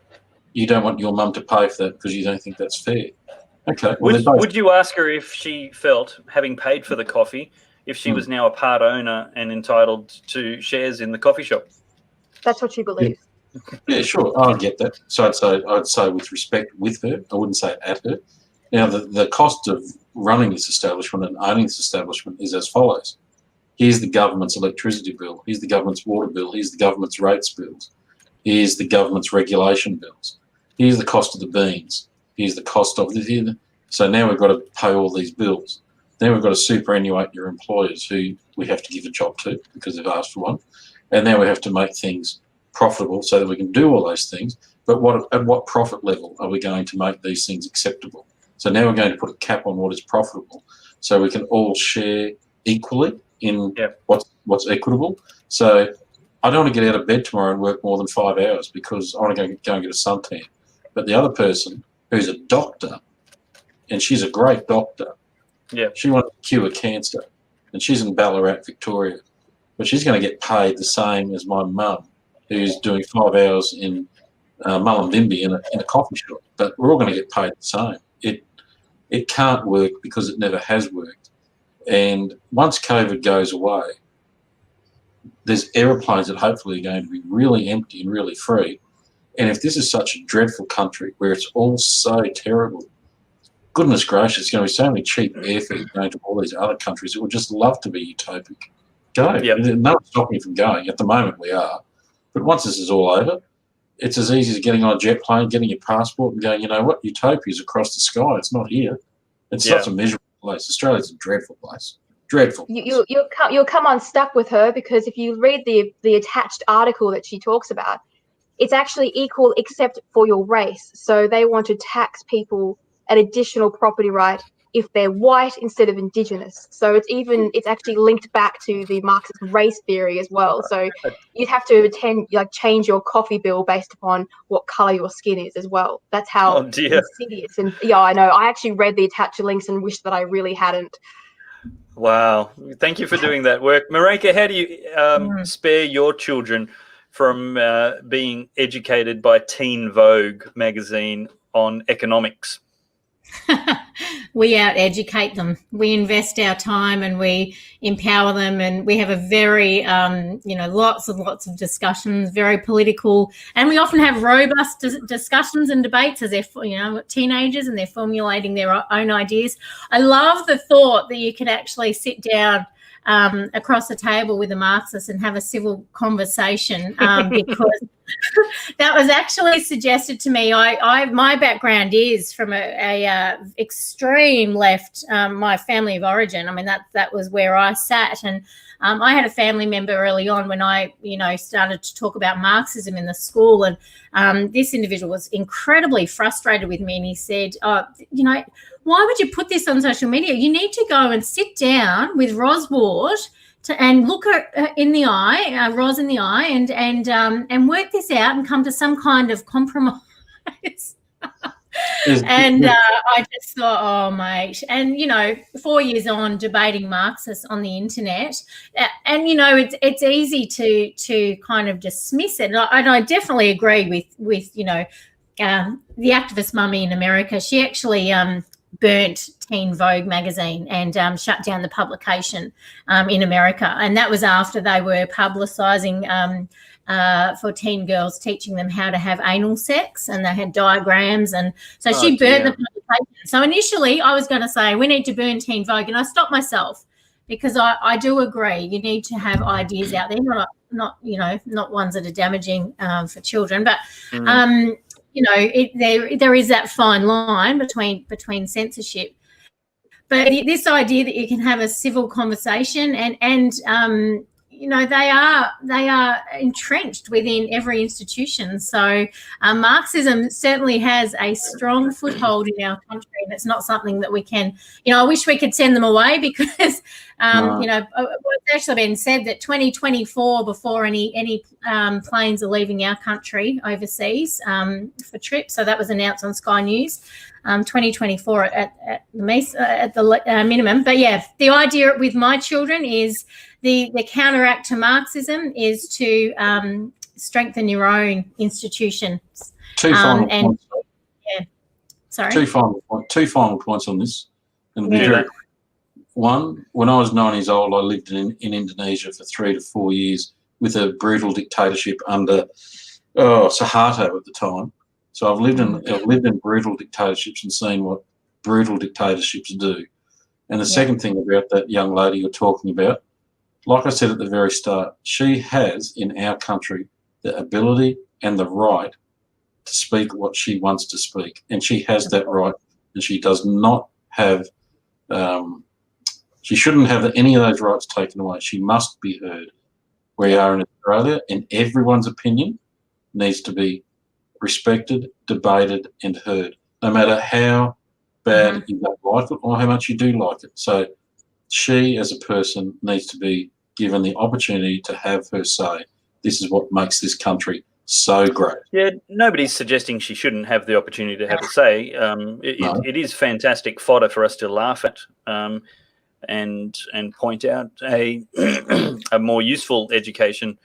you don't want your mum to pay for that because you don't think that's fair. Okay. Well, would you ask her if she felt, having paid for the coffee, if she was now a part owner and entitled to shares in the coffee shop? That's what she believes. Yeah, sure. I get that. So I'd say with respect with her. I wouldn't say at her. Now, the cost of running this establishment and owning this establishment is as follows. Here's the government's electricity bill. Here's the government's water bill. Here's the government's rates bills. Here's the government's regulation bills. Here's the cost of the beans. Here's the cost of the... So now we've got to pay all these bills. Then we've got to superannuate your employers who we have to give a job to because they've asked for one. And now we have to make things profitable so that we can do all those things. But at what profit level are we going to make these things acceptable? So now we're going to put a cap on what is profitable so we can all share equally in what's equitable. So I don't want to get out of bed tomorrow and work more than 5 hours because I want to go and get a suntan. But the other person who's a doctor, and she's a great doctor, she wants to cure cancer, and she's in Ballarat, Victoria, but she's going to get paid the same as my mum, who's doing 5 hours in Mullumbimby in a coffee shop. But we're all going to get paid the same. It can't work because it never has worked. And once COVID goes away, there's aeroplanes that hopefully are going to be really empty and really free. And if this is such a dreadful country where it's all so terrible, goodness gracious, there's going to be so many cheap airfares going to all these other countries that would just love to be utopic. Go. Yep. No one's stopping you from going. At the moment we are. But once this is all over, it's as easy as getting on a jet plane, getting your passport and going, you know what, utopia's across the sky. It's not here. It's such a miserable place. Australia's a dreadful place. Dreadful. You'll come unstuck with her because if you read the attached article that she talks about, it's actually equal except for your race. So they want to tax people an additional property right if they're white instead of Indigenous. So it's actually linked back to the Marxist race theory as well. So you'd have to change your coffee bill based upon what colour your skin is as well. That's how insidious. And I know. I actually read the attached links and wished that I really hadn't. Wow. Thank you for doing that work. Marijke, how do you spare your children from being educated by Teen Vogue magazine on economics? We out-educate them. We invest our time and we empower them, and we have a very, lots of discussions, very political, and we often have robust discussions and debates as they're, teenagers and they're formulating their own ideas. I love the thought that you could actually sit down across the table with a Marxist and have a civil conversation because that was actually suggested to me. My background is from a extreme left, my family of origin. I mean, that was where I sat, and I had a family member early on when I, started to talk about Marxism in the school, and this individual was incredibly frustrated with me, and he said, why would you put this on social media? You need to go and sit down with Ros Ward and look her in the eye, Ros in the eye, and work this out and come to some kind of compromise. And I just thought, oh, mate. And, 4 years on debating Marxists on the internet, and, it's easy to kind of dismiss it. And I definitely agree with the activist mummy in America. She actually burnt Teen Vogue magazine and shut down the publication in America. And that was after they were publicising for teen girls, teaching them how to have anal sex, and they had diagrams. And so she burnt the publication. So initially I was going to say we need to burn Teen Vogue, and I stopped myself because I do agree you need to have ideas out there, not ones that are damaging for children, but there is that fine line between censorship. But this idea that you can have a civil conversation and they are entrenched within every institution. So Marxism certainly has a strong foothold in our country, and it's not something that we can, I wish we could send them away because, it's actually been said that 2024, before any planes are leaving our country overseas for trips, so that was announced on Sky News, 2024 at the minimum. But yeah, the idea with my children is the counteract to Marxism is to strengthen your own institutions. Two final points. Yeah, sorry. Two final points on this. And one, when I was 9 years old, I lived in Indonesia for 3 to 4 years with a brutal dictatorship under Suharto at the time. So I've lived in brutal dictatorships and seen what brutal dictatorships do. And the second thing about that young lady you're talking about, like I said at the very start, she has in our country the ability and the right to speak what she wants to speak, and she has that right, and she does not have. She shouldn't have any of those rights taken away. She must be heard. We are in Australia, and everyone's opinion needs to be respected, debated, and heard, no matter how bad you don't like it or how much you do like it. So she, as a person, needs to be given the opportunity to have her say. This is what makes this country so great. Yeah, nobody's suggesting she shouldn't have the opportunity to have a say. It is fantastic fodder for us to laugh at and point out a a more useful education.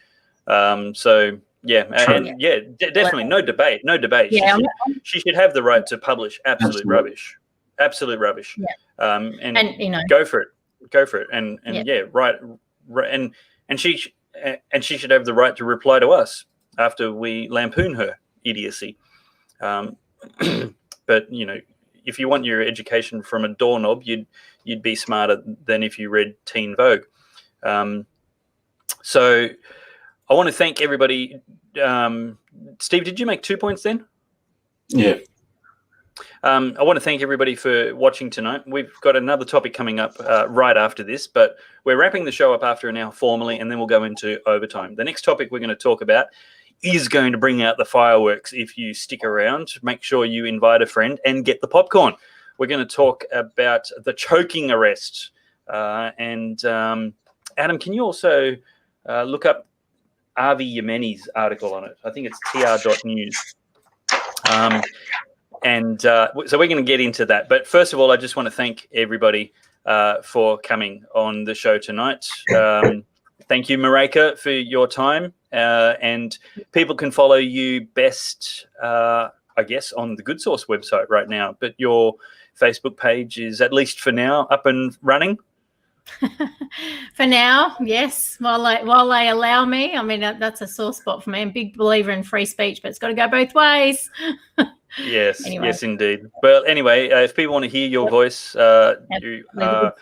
Definitely no debate. Yeah, she should have the right to publish absolute rubbish. Yeah. And go for it. And she should have the right to reply to us after we lampoon her idiocy. But if you want your education from a doorknob, you'd be smarter than if you read Teen Vogue. So I want to thank everybody. Steve, did you make 2 points then? Yeah. I want to thank everybody for watching tonight. We've got another topic coming up right after this, but we're wrapping the show up after an hour formally, and then we'll go into overtime. The next topic we're going to talk about is going to bring out the fireworks. If you stick around, make sure you invite a friend and get the popcorn. We're going to talk about the choking arrest. And Adam, can you also look up Avi Yemeni's article on it? I think it's tr.news. So we're going to get into that. But first of all, I just want to thank everybody for coming on the show tonight. Thank you, Marijke, for your time. And people can follow you best, I guess, on the Good Source website right now. But your Facebook page is, at least for now, up and running. For now, yes. While they allow me, I mean, that's a sore spot for me. I'm a big believer in free speech, but it's got to go both ways. Yes, anyway. Yes, indeed. Well, anyway, if people want to hear your voice, you are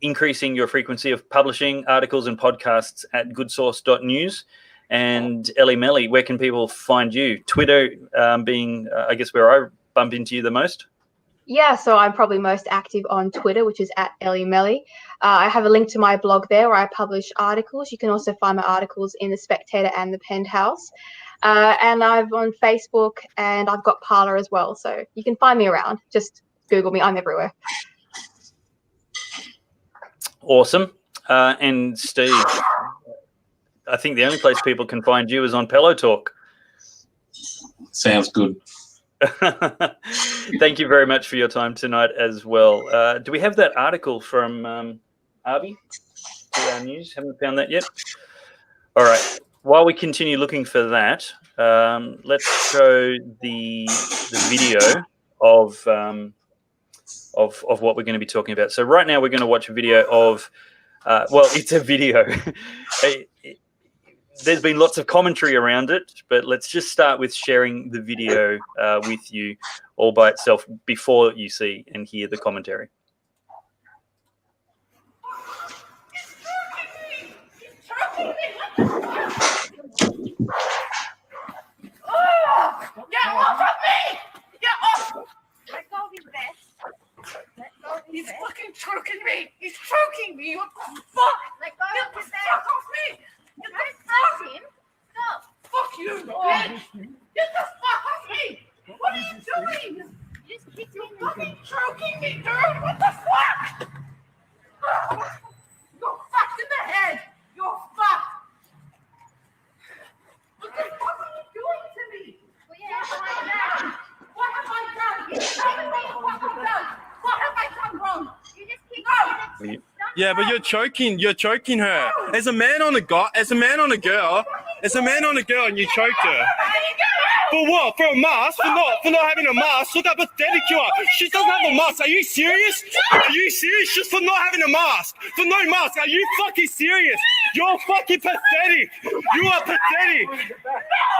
increasing your frequency of publishing articles and podcasts at goodsource.news. And Ellie Melly, where can people find you? Twitter being, I guess, where I bump into you the most? Yeah, so I'm probably most active on Twitter, which is at Ellie Melly. I have a link to my blog there where I publish articles. You can also find my articles in The Spectator and The Penthouse. And I'm on Facebook, and I've got Parler as well. So you can find me around. Just Google me. I'm everywhere. Awesome. And Steve, I think the only place people can find you is on Pellowe Talk. Sounds good. Thank you very much for your time tonight as well. Do we have that article from Avi to our news? Haven't found that yet. All right. While we continue looking for that, let's show the video of what we're going to be talking about. So right now we're going to watch a video of, well, it's a video. There's been lots of commentary around it, but let's just start with sharing the video with you all by itself before you see and hear the commentary. Get off of me! Get off! Let go of his vest. Let go of his vest. He's fucking choking me! He's choking me! What the fuck? Let go of his vest. Fuck off me! Get the fuck him! Stop! Fuck you, bitch! Get the fuck off me! What are you doing? You just kicked me. You're fucking choking me, dude! What the fuck? You're fucked in the head! You're fucked! What the fuck are you doing to me? What have I done? You tell me what I've done. What have I done wrong? You just keep going. Yeah, but you're choking her. As a man on a girl, and you choked her. For what? For a mask? For not having a mask? Look how pathetic you are. She doesn't have a mask. Are you serious? Are you serious? Just for not having a mask? For no mask? Are you fucking serious? You're fucking pathetic. You are pathetic.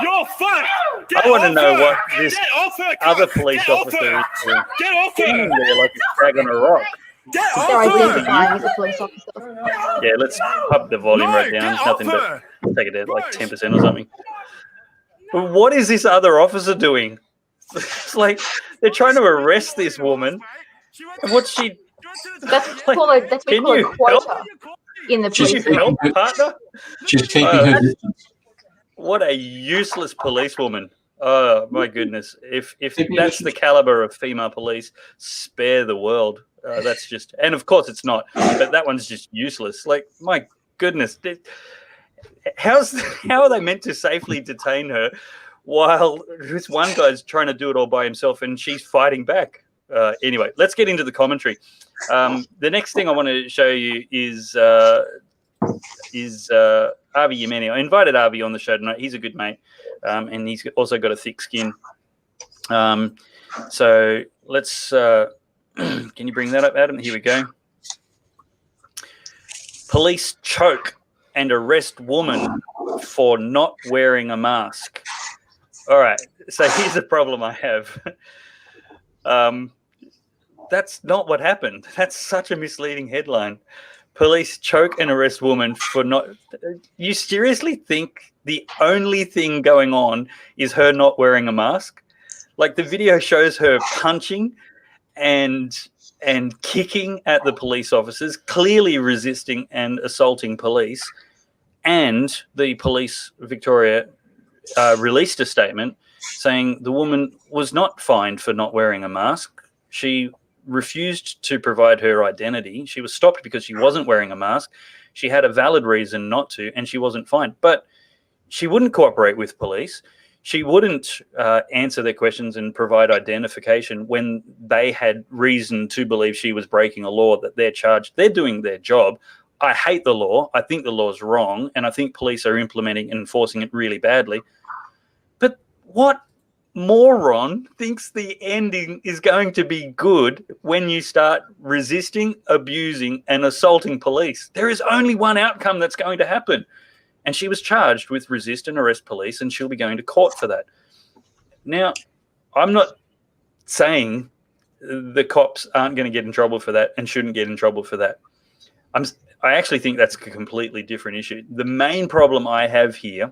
You're fucked. I want to know what this other police officer is doing. Get off her. Standing there like a drag on a rock. Get They're off her. identifying as a police officer. Yeah, let's pump the volume No, right down. get It's nothing off but her. take it at like 10% or something. What is this other officer doing? It's like they're trying to arrest this woman. And what's she? That's Like, called a can you quota in the Can police. you help, partner? She's keeping her distance. What a useless policewoman. Oh my goodness. If that's the caliber of female police, spare the world. That's just, and of course it's not, but that one's just useless. Like, my goodness. How are they meant to safely detain her while this one guy's trying to do it all by himself and she's fighting back? Anyway, let's get into the commentary. The next thing I want to show you is Avi Yemeni. I invited Avi on the show tonight. He's a good mate, and he's also got a thick skin. So let's. Can you bring that up, Adam? Here we go. Police choke and arrest woman for not wearing a mask. All right. So here's the problem I have. That's not what happened. That's such a misleading headline. Police choke and arrest woman for not. You seriously think the only thing going on is her not wearing a mask? Like, the video shows her punching and kicking at the police officers, clearly resisting and assaulting police. And the police, Victoria, released a statement saying the woman was not fined for not wearing a mask. She refused to provide her identity. She was stopped because she wasn't wearing a mask. She had a valid reason not to, and she wasn't fined. But she wouldn't cooperate with police. She wouldn't answer their questions and provide identification when they had reason to believe she was breaking a law that they're charged. They're doing their job. I hate the law. I think the law is wrong, and I think police are implementing and enforcing it really badly. But what moron thinks the ending is going to be good when you start resisting, abusing, and assaulting police? There is only one outcome that's going to happen. And she was charged with resist and arrest police, and she'll be going to court for that. Now, I'm not saying the cops aren't going to get in trouble for that and shouldn't get in trouble for that. I actually think that's a completely different issue. The main problem I have here,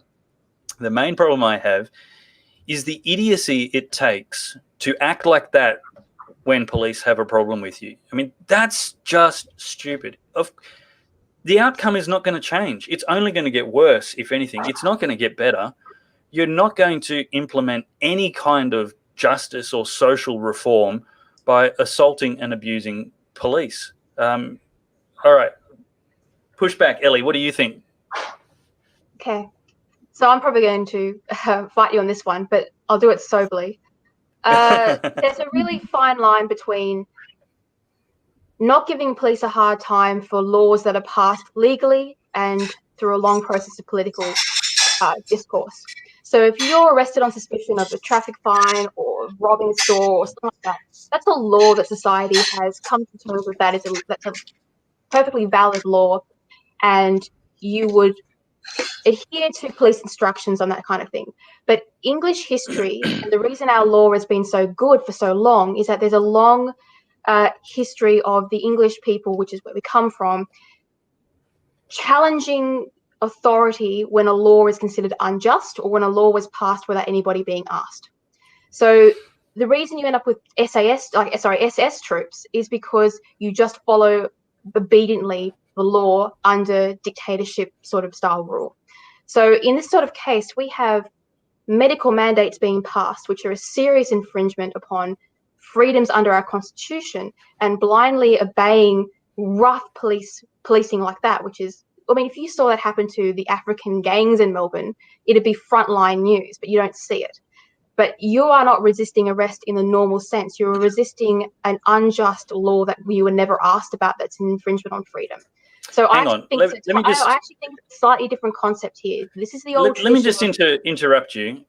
is the idiocy it takes to act like that when police have a problem with you. I mean, that's just stupid. The outcome is not going to change. It's only going to get worse, if anything. It's not going to get better. You're not going to implement any kind of justice or social reform by assaulting and abusing police. All right. Push back, Ellie. What do you think? Okay. So I'm probably going to fight you on this one, but I'll do it soberly. There's a really fine line between not giving police a hard time for laws that are passed legally and through a long process of political discourse. So if you're arrested on suspicion of a traffic fine or robbing a store or something like that, that's a law that society has come to terms with. That's a perfectly valid law, and you would adhere to police instructions on that kind of thing. But English history, and the reason our law has been so good for so long, is that there's a long history of the English people, which is where we come from, challenging authority when a law is considered unjust or when a law was passed without anybody being asked. So the reason you end up with SS troops is because you just follow obediently the law under dictatorship sort of style rule. So in this sort of case, we have medical mandates being passed, which are a serious infringement upon freedoms under our constitution, and blindly obeying rough policing like that, which is, I mean, if you saw that happen to the African gangs in Melbourne, it'd be frontline news, but you don't see it. But you are not resisting arrest in the normal sense. You're resisting an unjust law that you were never asked about that's an infringement on freedom. So I actually think it's a slightly different concept here. This is the old. Let me just interrupt you.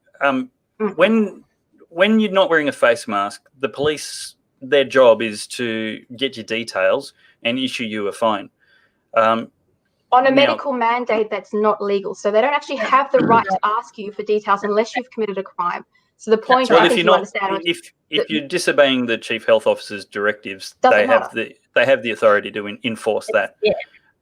When you're not wearing a face mask, the police, their job is to get your details and issue you a fine. On a medical mandate that's not legal. So they don't actually have the right to ask you for details unless you've committed a crime. So the point if you're disobeying the chief health officer's directives, they have the authority to enforce that. Yeah.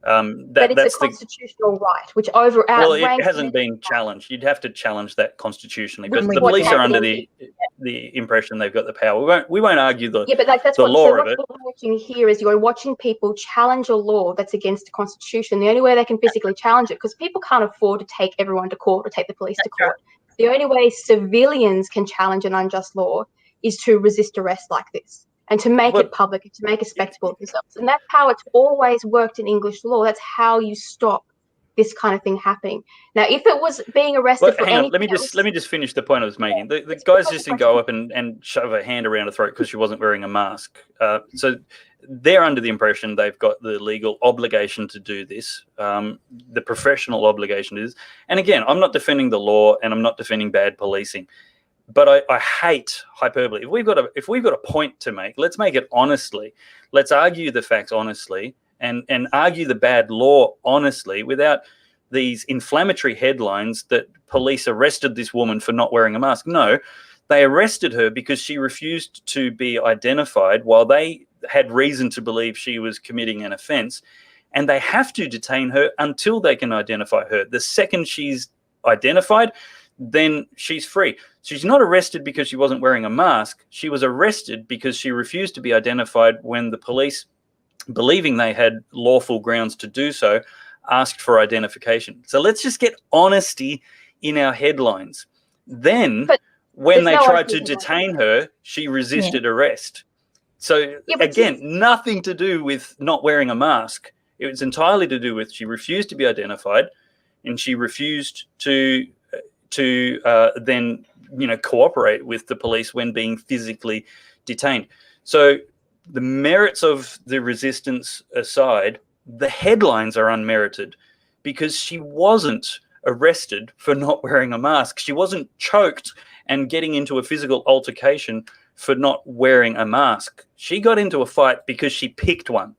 But it's a constitutional right, which it hasn't been challenged. You'd have to challenge that constitutionally. But the police are under the impression they've got the power. We won't argue the law of it. What we're watching here is you're watching people challenge a law that's against the constitution. The only way they can physically challenge it, because people can't afford to take everyone to court or take the police to court. The only way civilians can challenge an unjust law is to resist arrest like this, and to make it public, and to make a spectacle of themselves. And that's how it's always worked in English law. That's how you stop this kind of thing happening. Now, if it was being arrested for anything let me just finish the point I was making. The guys just didn't go up and shove a hand around her throat because she wasn't wearing a mask. So they're under the impression they've got the legal obligation to do this, the professional obligation is. And again, I'm not defending the law and I'm not defending bad policing. But I hate hyperbole. If we've got a point to make, let's make it honestly. Let's argue the facts honestly and argue the bad law honestly without these inflammatory headlines that police arrested this woman for not wearing a mask. No, they arrested her because she refused to be identified while they had reason to believe she was committing an offence, and they have to detain her until they can identify her. The second she's identified, then she's free. She's not arrested because she wasn't wearing a mask. She was arrested because she refused to be identified when the police, believing they had lawful grounds to do so, asked for identification. So let's just get honesty in our headlines. Then when they tried to detain her, she resisted arrest. So again, nothing to do with not wearing a mask. It was entirely to do with she refused to be identified, and she refused to then cooperate with the police when being physically detained. So the merits of the resistance aside, the headlines are unmerited because she wasn't arrested for not wearing a mask. She wasn't choked and getting into a physical altercation for not wearing a mask. She got into a fight because she picked one.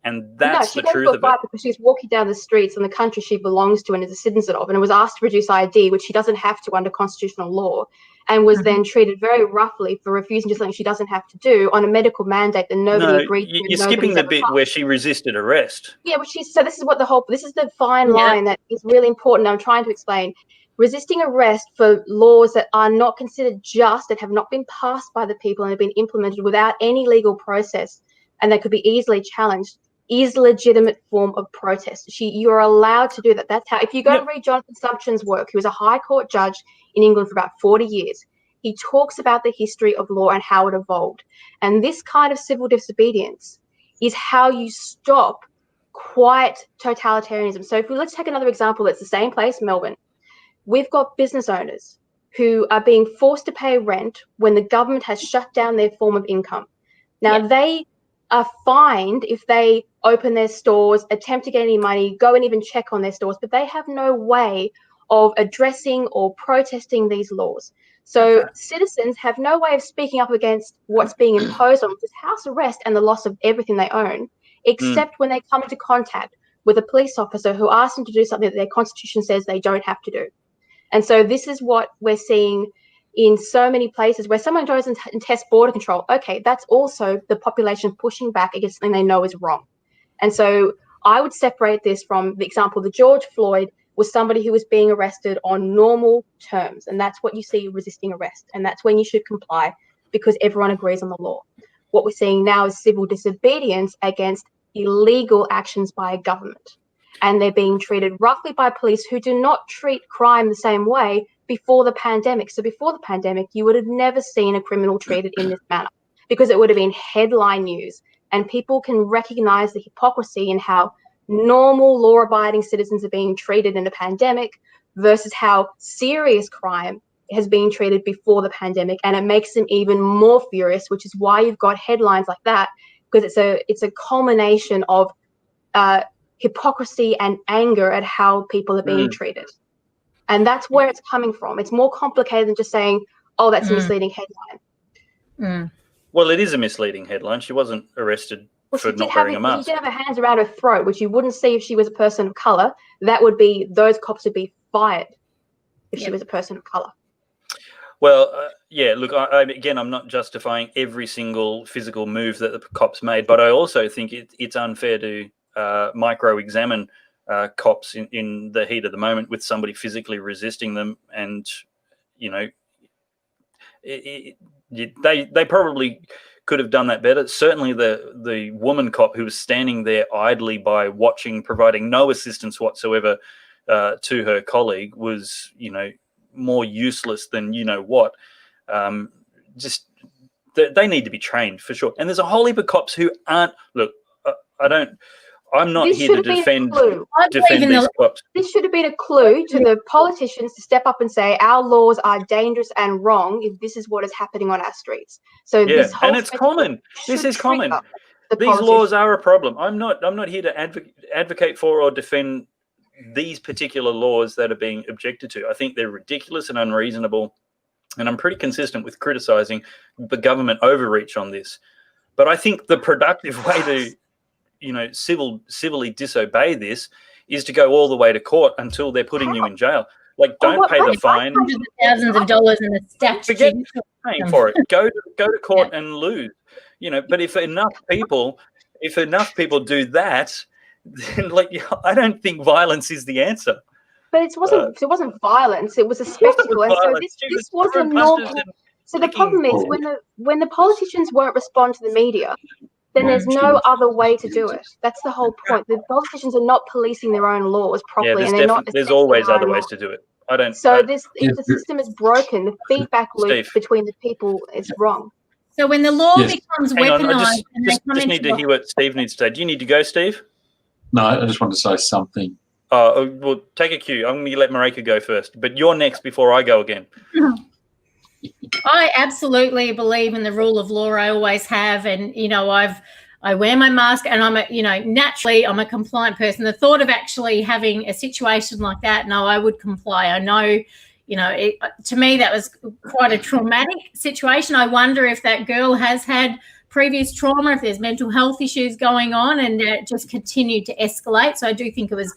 And that's the truth of it. Because she's walking down the streets in the country she belongs to and is a citizen of, and was asked to produce ID, which she doesn't have to under constitutional law, and was then treated very roughly for refusing to do something she doesn't have to do on a medical mandate that nobody agreed to. You're skipping the bit where she resisted arrest. Yeah, but so this is the fine line that is really important. I'm trying to explain. Resisting arrest for laws that are not considered just, that have not been passed by the people and have been implemented without any legal process, and that could be easily challenged, is a legitimate form of protest. You're allowed to do that. That's how, if you go and read Jonathan Sumption's work, he was a high court judge in England for about 40 years. He talks about the history of law and how it evolved. And this kind of civil disobedience is how you stop quiet totalitarianism. So let's take another example that's the same place, Melbourne. We've got business owners who are being forced to pay rent when the government has shut down their form of income. Now, they are fined if they open their stores, attempt to get any money, go and even check on their stores, but they have no way of addressing or protesting these laws. So citizens have no way of speaking up against what's being imposed on them, which is house arrest and the loss of everything they own, except when they come into contact with a police officer who asks them to do something that their constitution says they don't have to do. And so this is what we're seeing in so many places where someone goes and tests border control. Okay, that's also the population pushing back against something they know is wrong. And so I would separate this from the example that George Floyd was somebody who was being arrested on normal terms. And that's what you see resisting arrest. And that's when you should comply because everyone agrees on the law. What we're seeing now is civil disobedience against illegal actions by a government. And they're being treated roughly by police who do not treat crime the same way before the pandemic. So before the pandemic, you would have never seen a criminal treated in this manner because it would have been headline news. And people can recognize the hypocrisy in how normal law-abiding citizens are being treated in a pandemic versus how serious crime has been treated before the pandemic. And it makes them even more furious, which is why you've got headlines like that, because it's a culmination of hypocrisy and anger at how people are being treated. And that's where it's coming from. It's more complicated than just saying, oh, that's a misleading headline. Well, it is a misleading headline. She wasn't arrested for not wearing a mask. She did have her hands around her throat, which you wouldn't see if she was a person of colour. Those cops would be fired if she was a person of colour. Well, look, again, I'm not justifying every single physical move that the cops made, but I also think it's unfair to micro-examine cops in the heat of the moment with somebody physically resisting them. And, you know, they probably could have done that better. Certainly the woman cop who was standing there idly by watching, providing no assistance whatsoever to her colleague was, you know, more useless than you know what. Just they need to be trained for sure. And there's a whole heap of cops who aren't. Look, I'm not here to defend these cops. This should have been a clue to the politicians to step up and say our laws are dangerous and wrong if this is what is happening on our streets. So this whole and it's common. This is common. These laws are a problem. I'm not here to advocate for or defend these particular laws that are being objected to. I think they're ridiculous and unreasonable, and I'm pretty consistent with criticizing the government overreach on this. But I think the productive way to, you know, civilly disobey this is to go all the way to court until they're putting you in jail. Like, don't pay the fine. Hundreds of thousands of dollars in the statute. Forget paying for it. Go to court and lose. You know, but if enough people do that, then, like, I don't think violence is the answer. But it wasn't violence. It was a spectacle, and so this wasn't normal. So the problem is when the politicians won't respond to the media, then there's no other way to do it. That's the whole point. The politicians are not policing their own laws properly, and they're not. There's always other ways to do it. If the system is broken, the feedback loop between the people is wrong. So when the law becomes weaponized, I just need to hear what Steve needs to say. Do you need to go, Steve? No, I just wanted to say something. Well, take a cue. I'm going to let Marijke go first, but you're next before I go again. I absolutely believe in the rule of law. I always have, and you know, I wear my mask, and naturally I'm a compliant person. The thought of actually having a situation like that, no, I would comply. I know, you know, to me that was quite a traumatic situation. I wonder if that girl has had previous trauma, if there's mental health issues going on, and it just continued to escalate. So I do think it was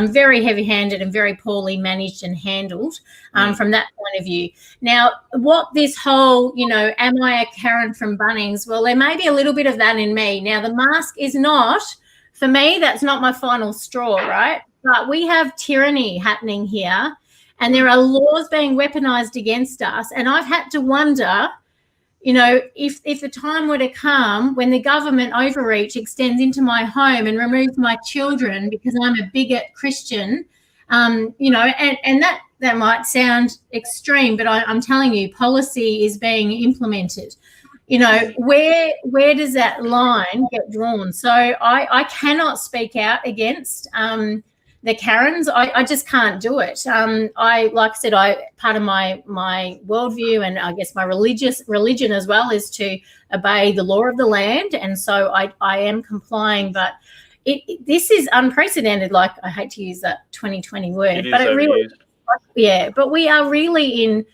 very heavy-handed and very poorly managed and handled from that point of view. Now, what this whole, you know, am I a Karen from Bunnings? Well, there may be a little bit of that in me. Now, the mask is not, for me, that's not my final straw, right? But we have tyranny happening here, and there are laws being weaponized against us, and I've had to wonder, you know, if the time were to come when the government overreach extends into my home and removes my children because I'm a bigot Christian, you know, and that might sound extreme, but I'm telling you, policy is being implemented. You know, where does that line get drawn? So I cannot speak out against the Karens. I just can't do it. Like I said, part of my worldview and I guess my religion as well is to obey the law of the land, and so I am complying. But this is unprecedented. Like, I hate to use that 2020 word, but it really, yeah. But we are really in.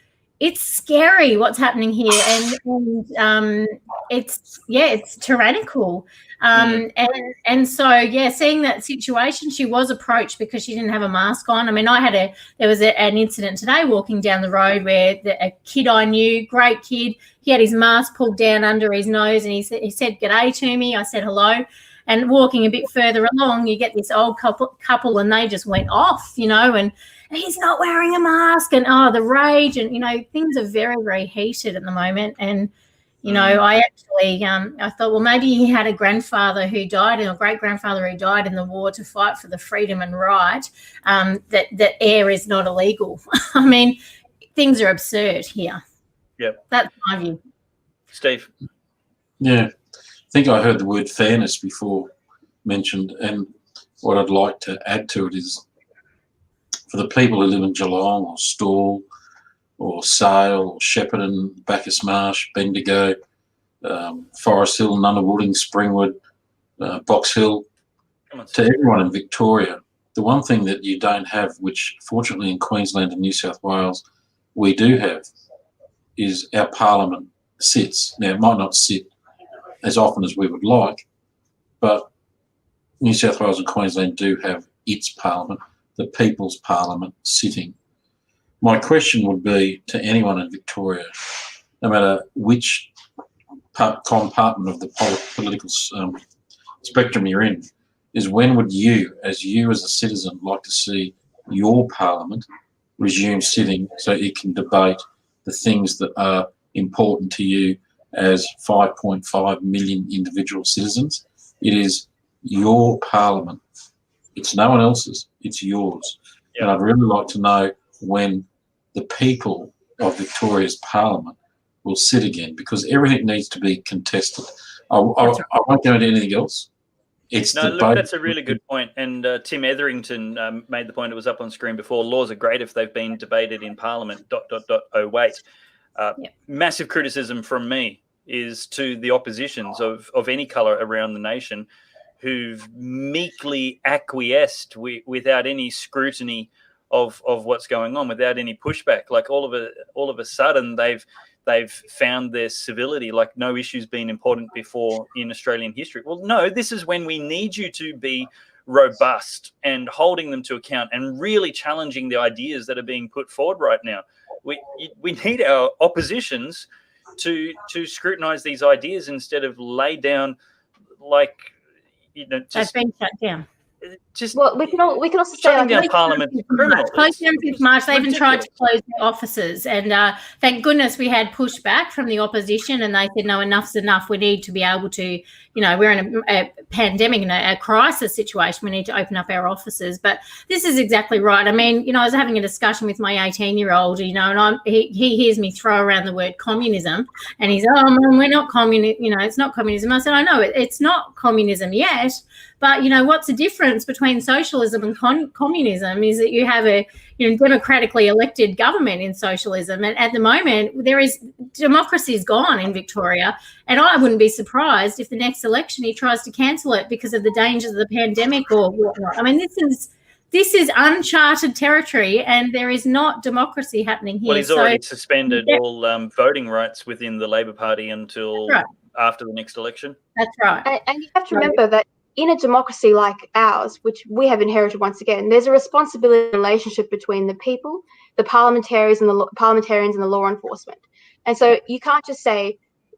It's scary what's happening here, and it's tyrannical. And so seeing that situation, she was approached because she didn't have a mask on. I mean, there was an incident today walking down the road where a kid I knew, great kid, he had his mask pulled down under his nose, and he said "G'day" to me. I said hello. And walking a bit further along, you get this old couple, and they just went off, and he's not wearing a mask, and the rage, and things are very, very heated at the moment. And I actually I thought, well, maybe he had a grandfather who died, or a great grandfather who died in the war to fight for the freedom and right that air is not illegal. I mean, things are absurd here. Yep, that's my view. Steve. Yeah. I think I heard the word fairness before mentioned, and what I'd like to add to it is for the people who live in Geelong or Stawell or Sale or Shepparton, Bacchus Marsh, Bendigo, Forest Hill, Nunawading, Springwood, Box Hill, to everyone in Victoria, the one thing that you don't have, which fortunately in Queensland and New South Wales we do have, is our parliament sits. Now, it might not sit as often as we would like, but New South Wales and Queensland do have its parliament, the People's Parliament, sitting. My question would be to anyone in Victoria, no matter which compartment of the political spectrum you're in, is when would you as a citizen like to see your parliament resume sitting so it can debate the things that are important to you as 5.5 million individual citizens? It is your parliament. It's no one else's. It's yours. Yep. And I'd really like to know when the people of Victoria's parliament will sit again, because everything needs to be contested. I won't go into anything else. That's a really good point. And Tim Etherington made the point, it was up on screen before, laws are great if they've been debated in Parliament, ... Oh, wait. Massive criticism from me is to the oppositions of any colour around the nation who've meekly acquiesced without any scrutiny of what's going on, without any pushback. Like all of a sudden they've found their civility, like no issue's been important before in Australian history. Well, no, this is when we need you to be robust and holding them to account and really challenging the ideas that are being put forward right now. We need our oppositions to scrutinise these ideas instead of lay down they've been shut down. We can also say down Parliament criminals. Close down since March. They even tried to close their offices, and thank goodness we had pushback from the opposition, and they said, no, enough's enough. We need to be able to, we're in a pandemic and a crisis situation. We need to open up our offices. But this is exactly right. I mean, I was having a discussion with my 18-year-old, and he hears me throw around the word communism, and he's, Mum, we're not communist. It's not communism. I said, I know it's not communism yet. But, what's the difference between socialism and communism is that you have a democratically elected government in socialism. And at the moment, democracy is gone in Victoria. And I wouldn't be surprised if the next election he tries to cancel it because of the dangers of the pandemic or whatnot. I mean, this is uncharted territory, and there is not democracy happening here. Well, he's already suspended all voting rights within the Labor Party until after the next election. That's right. And you have to remember that in a democracy like ours, which we have inherited once again, there's a responsibility relationship between the people, the parliamentarians and the law enforcement. And so you can't just say,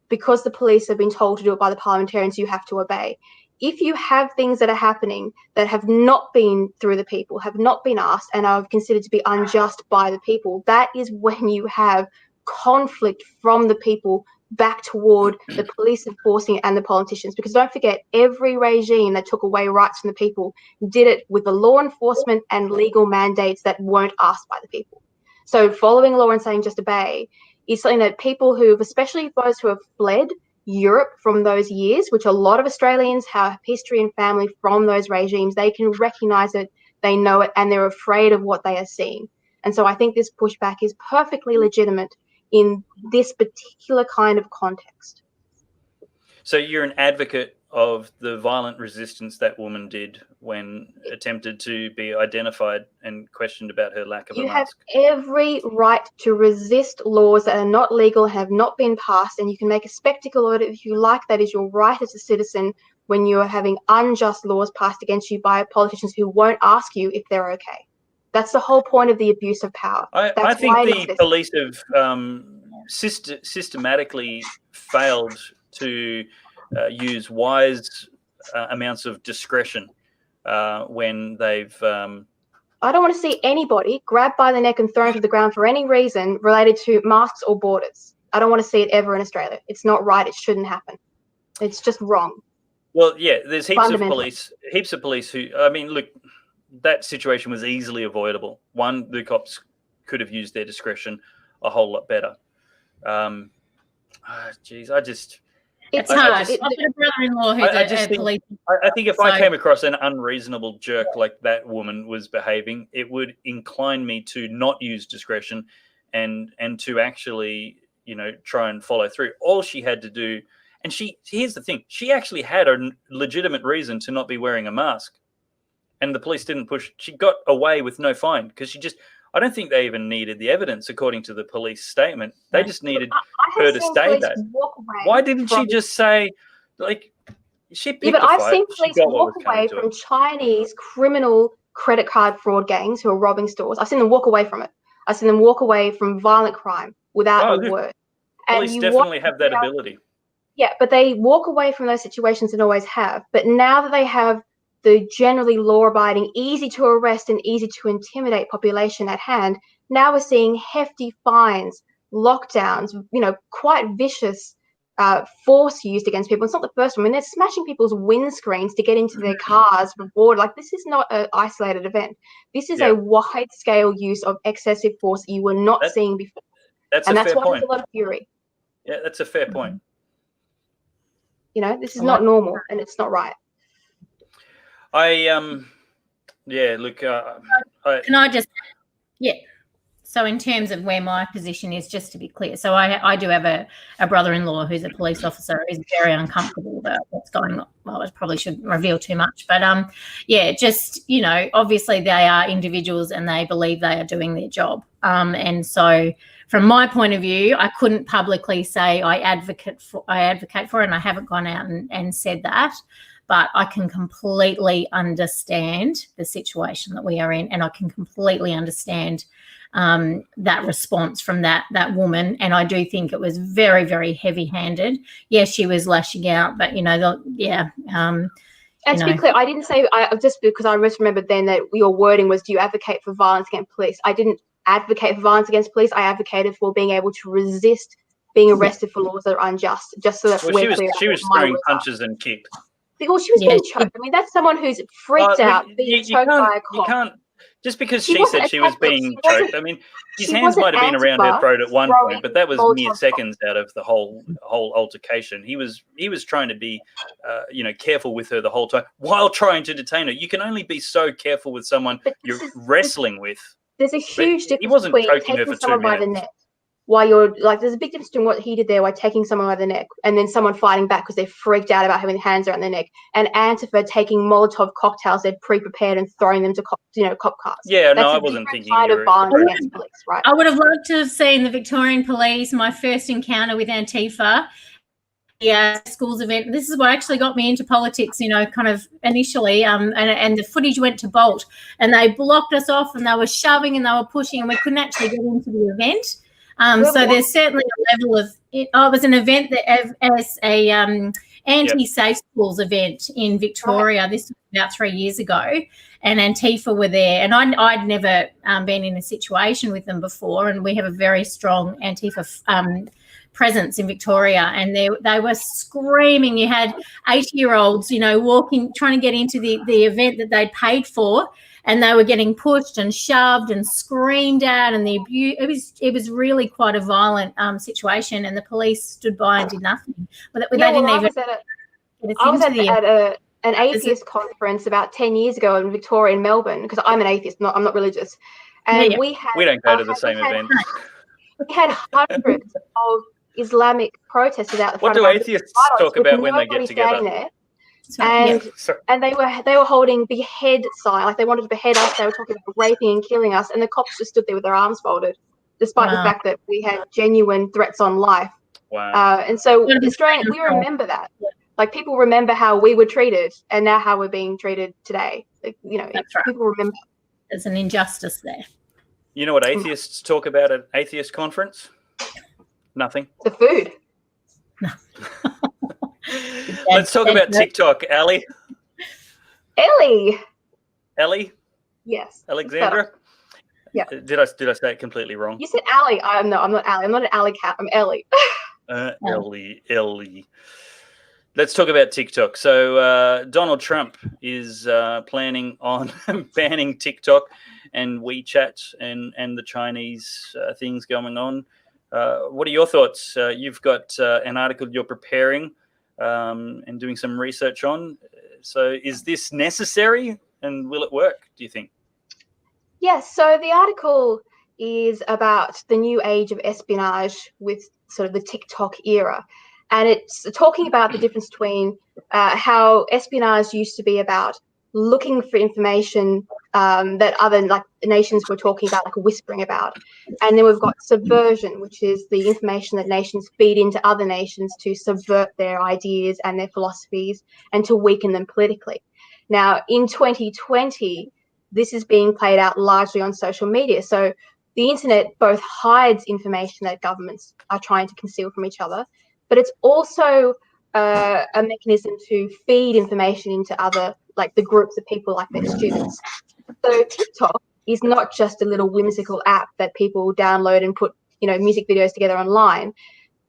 because the police have been told to do it by the parliamentarians, you have to obey. If you have things that are happening that have not been through the people, have not been asked, and are considered to be unjust by the people, that is when you have conflict from the people back toward the police enforcing it and the politicians. Because don't forget, every regime that took away rights from the people did it with the law enforcement and legal mandates that weren't asked by the people. So following law and saying just obey is something that people who've, especially those who have fled Europe from those years, which a lot of Australians have history and family from those regimes, they can recognise it they know it, and they're afraid of what they are seeing. And so I think this pushback is perfectly legitimate in this particular kind of context. So you're an advocate of the violent resistance that woman did when attempted to be identified and questioned about her lack of a mask. You have every right to resist laws that are not legal, have not been passed, and you can make a spectacle of it if you like. That is your right as a citizen when you are having unjust laws passed against you by politicians who won't ask you if they're okay. That's the whole point of the abuse of power. I think the police have systematically failed to use wise amounts of discretion when they've... I don't want to see anybody grabbed by the neck and thrown to the ground for any reason related to masks or borders. I don't want to see it ever in Australia. It's not right. It shouldn't happen. It's just wrong. Well, yeah, there's heaps of police who... I mean, look, that situation was easily avoidable. One, the cops could have used their discretion a whole lot better. Geez, It's hard. I've got a brother-in-law who's a police. I think if I came across an unreasonable jerk like that woman was behaving, it would incline me to not use discretion and to actually, try and follow through. All she had to do, and here's the thing, she actually had a legitimate reason to not be wearing a mask, and the police didn't push. She got away with no fine because I don't think they even needed the evidence, according to the police statement. They just needed her to say that. Why didn't she just say, she picked a fight? I've seen police walk away from Chinese criminal credit card fraud gangs who are robbing stores. I've seen them walk away from it. I've seen them walk away from violent crime without a word. Police definitely have that ability. Yeah, but they walk away from those situations and always have. But now that they have the generally law-abiding, easy to arrest and easy to intimidate population at hand, now we're seeing hefty fines, lockdowns, quite vicious force used against people. It's not the first one. I mean, they're smashing people's windscreens to get into their cars before. This is not an isolated event. This is a wide-scale use of excessive force you were not seeing before. That's why point. there's a lot of fury. Yeah, that's a fair point. This is not normal, and it's not right. Can I just, so in terms of where my position is, just to be clear, so I do have a brother-in-law who's a police officer who's very uncomfortable about what's going on. Well, I probably shouldn't reveal too much, but obviously they are individuals and they believe they are doing their job. And so from my point of view, I couldn't publicly say I advocate for it, and I haven't gone out and said that. But I can completely understand the situation that we are in, and I can completely understand that response from that woman. And I do think it was very, very heavy-handed. Yes, she was lashing out, but And to be clear, I didn't say just because I just remembered then that your wording was, "Do you advocate for violence against police?" I didn't advocate for violence against police. I advocated for being able to resist being arrested for laws that are unjust, just so that we're clear. She was throwing punches and kicks. Well, she was being choked. I mean, that's someone who's freaked out, being choked by a cop. You can't, just because she said she was being choked. I mean, his hands might have been around her throat at one point, but that was mere seconds out of the whole altercation. He was trying to be, careful with her the whole time while trying to detain her. You can only be so careful with someone you're wrestling with. There's a huge difference he wasn't between choking her for taking someone 2 by the minutes. neck. While you're there's a big difference between what he did there, by taking someone by the neck, and then someone fighting back because they're freaked out about having their hands around their neck, and Antifa taking Molotov cocktails they'd pre-prepared and throwing them to cop cars. Yeah, that's I wasn't thinking kind of violence against police, right? I would have loved to have seen the Victorian Police, my first encounter with Antifa, schools event. This is what actually got me into politics, kind of initially. And the footage went to Bolt, and they blocked us off, and they were shoving and they were pushing, and we couldn't actually get into the event. So there's certainly a level of it. It was an event that as a anti-safe schools event in Victoria. Right. This was about 3 years ago, and Antifa were there, and I'd never been in a situation with them before, and we have a very strong Antifa presence in Victoria, and they were screaming. You had 80-year-olds, walking, trying to get into the event that they'd paid for, and they were getting pushed and shoved and screamed at, and the abuse. It was really quite a violent situation, and the police stood by and did nothing. I was at an atheist conference about 10 years ago in Victoria and Melbourne, because I'm an atheist, I'm not religious. And Yeah. We don't go to the same events. We had hundreds of Islamic protesters out the What front do of our atheists Bibles talk with about when they nobody get together? standing there. So, yeah. And they were holding behead sign, like they wanted to behead us. They were talking about raping and killing us, and the cops just stood there with their arms folded, despite the fact that we had genuine threats on life. Wow. And so Australian, we remember that. Like, people remember how we were treated, and now how we're being treated today. Like, you know, That's right. people remember. There's an injustice there. You know what atheists talk about at atheist conference? Nothing. The food. Let's talk about TikTok, Ali. Ellie. Ellie? Yes. Alexandra? Yeah. Did I say it completely wrong? You said Ali. I'm not Ali. I'm not an alley cat. I'm Ellie. Ellie. Let's talk about TikTok. So Donald Trump is planning on banning TikTok and WeChat and the Chinese things going on. What are your thoughts? You've got an article you're preparing and doing some research on. So is this necessary, and will it work, do you think? Yes. So the article is about the new age of espionage with sort of the TikTok era. And it's talking about the difference between how espionage used to be about looking for information that other like nations were talking about, like whispering about. And then we've got subversion, which is the information that nations feed into other nations to subvert their ideas and their philosophies and to weaken them politically. Now, in 2020, this is being played out largely on social media. So the internet both hides information that governments are trying to conceal from each other, but it's also a mechanism to feed information into other, like the groups of people, like their students. So TikTok is not just a little whimsical app that people download and put, you know, music videos together online.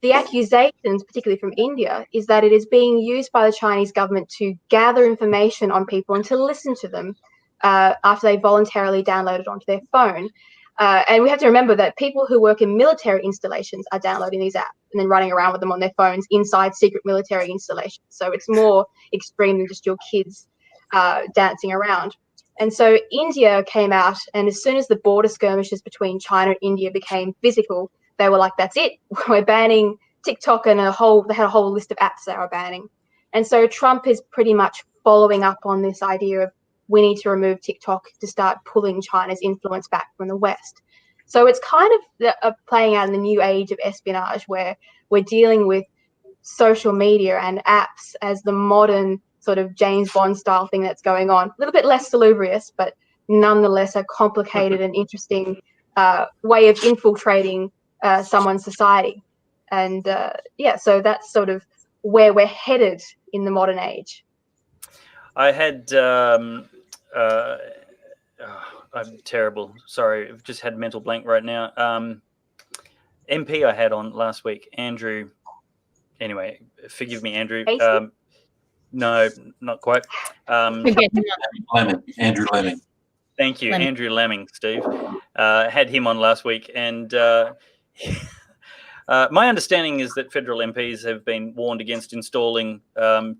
The accusations, particularly from India, is that it is being used by the Chinese government to gather information on people and to listen to them after they voluntarily download it onto their phone. And we have to remember that people who work in military installations are downloading these apps and then running around with them on their phones inside secret military installations. So it's more extreme than just your kids dancing around. And so India came out, and as soon as the border skirmishes between China and India became physical, they were like, that's it. We're banning TikTok, and they had a whole list of apps they were banning. And so Trump is pretty much following up on this idea of we need to remove TikTok to start pulling China's influence back from the West. So it's kind of playing out in the new age of espionage, where we're dealing with social media and apps as the modern sort of James Bond style thing that's going on. A little bit less salubrious, but nonetheless a complicated and interesting way of infiltrating someone's society. And so that's sort of where we're headed in the modern age. I had I'm terrible. Sorry, I've just had mental blank right now. MP I had on last week, Andrew. Anyway, forgive me, Andrew. No, not quite. Andrew Lemming. Thank you, Andrew Lemming, Steve. Had him on last week, and my understanding is that federal MPs have been warned against installing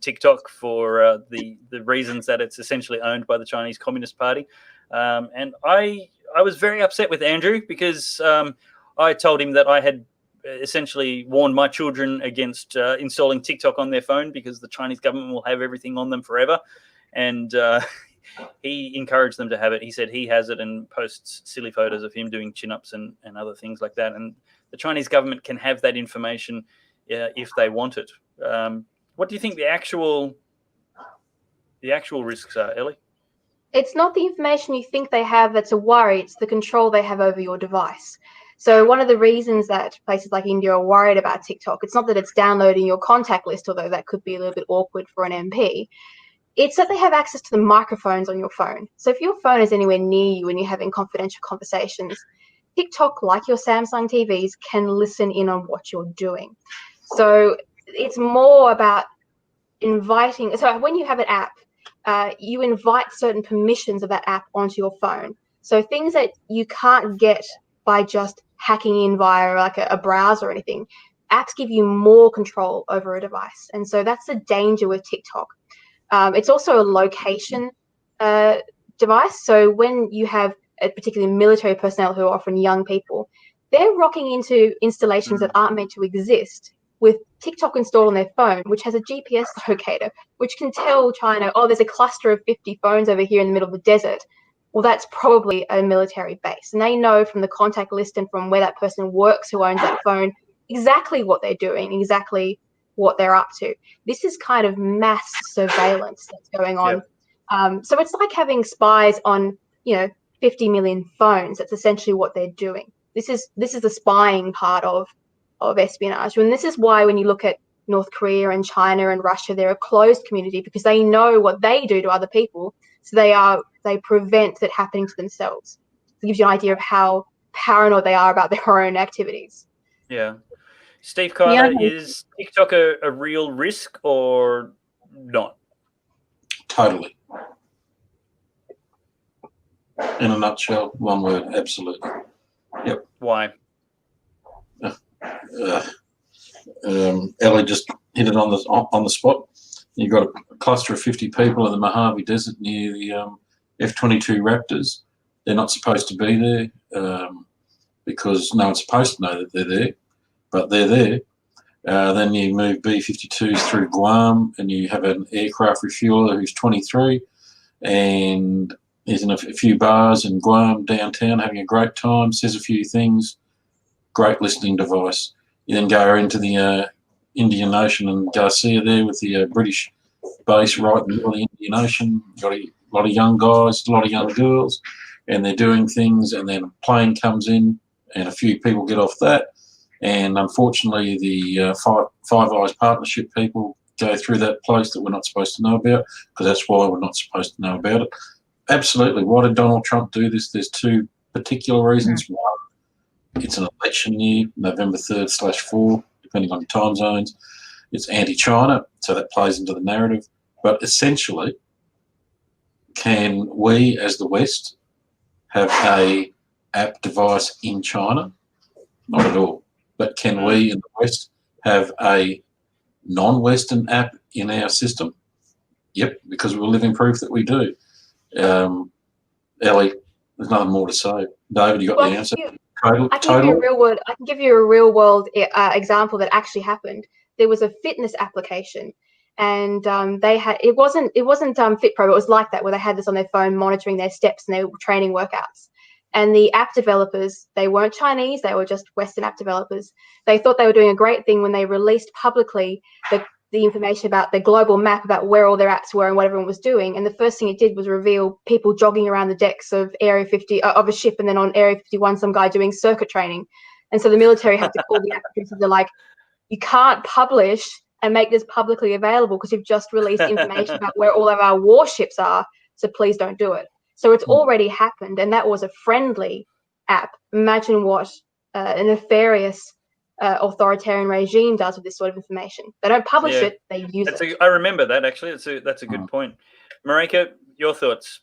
TikTok for the reasons that it's essentially owned by the Chinese Communist Party. And I was very upset with Andrew because I told him that I had essentially warned my children against installing TikTok on their phone because the Chinese government will have everything on them forever. And he encouraged them to have it. He said he has it and posts silly photos of him doing chin-ups and other things like that. And the Chinese government can have that information if they want it. What do you think the actual risks are, Ellie? It's not the information you think they have that's a worry. It's the control they have over your device. So one of the reasons that places like India are worried about TikTok, it's not that it's downloading your contact list, although that could be a little bit awkward for an MP. It's that they have access to the microphones on your phone. So if your phone is anywhere near you and you're having confidential conversations, TikTok, like your Samsung TVs, can listen in on what you're doing. So it's more about inviting. So when you have an app, you invite certain permissions of that app onto your phone. So things that you can't get by just hacking in via like a browser or anything, apps give you more control over a device. And so that's the danger with TikTok. It's also a location device. So when you have particularly military personnel who are often young people, they're rocking into installations that aren't meant to exist with TikTok installed on their phone, which has a GPS locator, which can tell China, oh, there's a cluster of 50 phones over here in the middle of the desert. Well, that's probably a military base. And they know from the contact list and from where that person works who owns that phone exactly what they're doing, exactly what they're up to. This is kind of mass surveillance that's going on. Yep. So it's like having spies on, 50 million phones. That's essentially what they're doing. This is the spying part of espionage. And this is why when you look at North Korea and China and Russia, they're a closed community because they know what they do to other people. So they prevent that happening to themselves. It gives you an idea of how paranoid they are about their own activities. Yeah. Steve, Kilah, is TikTok a real risk or not? Totally. In a nutshell, one word, absolutely. Yep. Why? Ellie just hit it on the spot. You've got a cluster of 50 people in the Mojave Desert near the F-22 Raptors. They're not supposed to be there because no one's supposed to know that they're there, but they're there. Then you move B-52s through Guam, and you have an aircraft refueler who's 23, and he's in a few bars in Guam downtown having a great time, says a few things, great listening device. You then go into the Indian Ocean and Garcia there with the British base right in the middle of the Indian Ocean. You've got a lot of young guys, a lot of young girls, and they're doing things, and then a plane comes in and a few people get off that. And unfortunately, the Five Eyes Partnership people go through that place that we're not supposed to know about, because that's why we're not supposed to know about it. Absolutely. Why did Donald Trump do this? There's two particular reasons. One, it's an election year, November 3rd/4, depending on time zones. It's anti-China, so that plays into the narrative. But essentially, can we as the West have a app device in China? Not at all. But can we in the West have a non-Western app in our system? Yep, because we're living proof that we do. Ellie, there's nothing more to say. David, you got the answer? I can give you a real world example that actually happened. There was a fitness application, and they had it wasn't FitPro, but it was like that, where they had this on their phone monitoring their steps and their training workouts. And the app developers, they weren't Chinese, they were just Western app developers. They thought they were doing a great thing when they released publicly the information about the global map about where all their apps were and what everyone was doing. And the first thing it did was reveal people jogging around the decks of Area 50 of a ship, and then on Area 51, some guy doing circuit training. And so the military had to call the app producers. They're like, you can't publish and make this publicly available because you've just released information about where all of our warships are. So please don't do it. So it's already happened, and that was a friendly app. Imagine what a nefarious authoritarian regime does with this sort of information. They don't publish it, they use it. I remember that, actually. That's a good point. Marijke, your thoughts?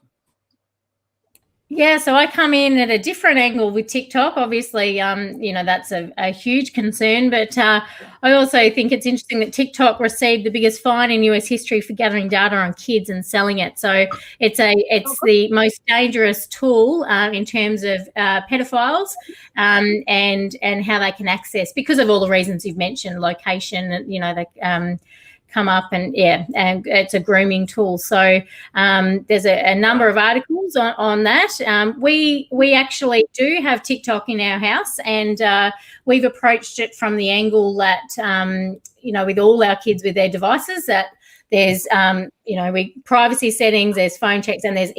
Yeah, so I come in at a different angle with TikTok. Obviously, that's a huge concern, but I also think it's interesting that TikTok received the biggest fine in US history for gathering data on kids and selling it. So it's the most dangerous tool in terms of pedophiles and how they can access, because of all the reasons you've mentioned, location, they come up, and it's a grooming tool. So there's a number of articles on that. We actually do have TikTok in our house, and we've approached it from the angle that with all our kids with their devices, that there's privacy settings, there's phone checks, and there's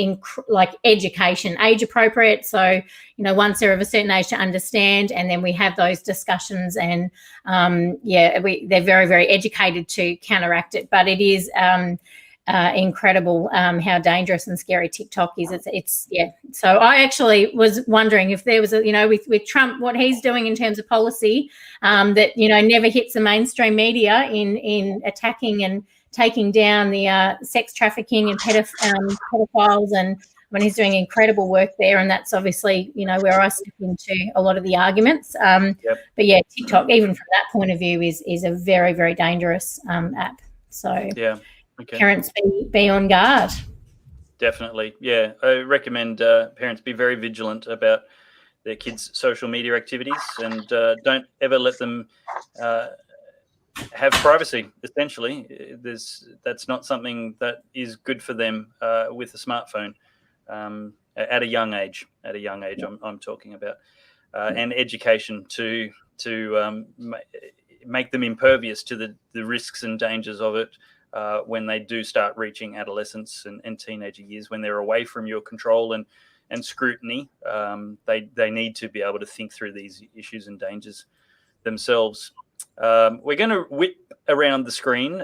education, age appropriate. So once they're of a certain age to understand, and then we have those discussions, and they're very, very educated to counteract it. But it is incredible how dangerous and scary TikTok is. It's So I actually was wondering if there was with Trump, what he's doing in terms of policy that never hits the mainstream media in attacking and taking down the sex trafficking and pedophiles, and when he's doing incredible work there. And that's obviously, where I step into a lot of the arguments. But yeah, TikTok, even from that point of view, is a very, very dangerous app. So parents be on guard. Definitely. Yeah. I recommend parents be very vigilant about their kids' social media activities and don't ever let them have privacy. Essentially, that's not something that is good for them with a smartphone at a young age. I'm talking about, and education to make them impervious to the risks and dangers of it when they do start reaching adolescence and teenager years, when they're away from your control and scrutiny. They need to be able to think through these issues and dangers themselves. We're going to whip around the screen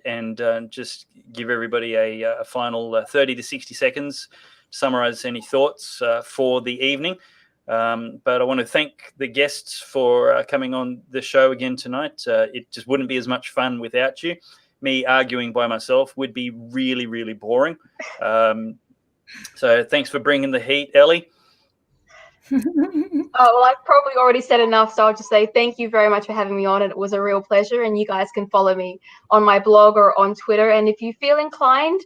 and just give everybody a final 30 to 60 seconds to summarize any thoughts for the evening. But I want to thank the guests for coming on the show again tonight. It just wouldn't be as much fun without you. Me arguing by myself would be really, really boring. So thanks for bringing the heat, Ellie. Oh, well, I've probably already said enough, so I'll just say thank you very much for having me on. It was a real pleasure, and you guys can follow me on my blog or on Twitter. And if you feel inclined,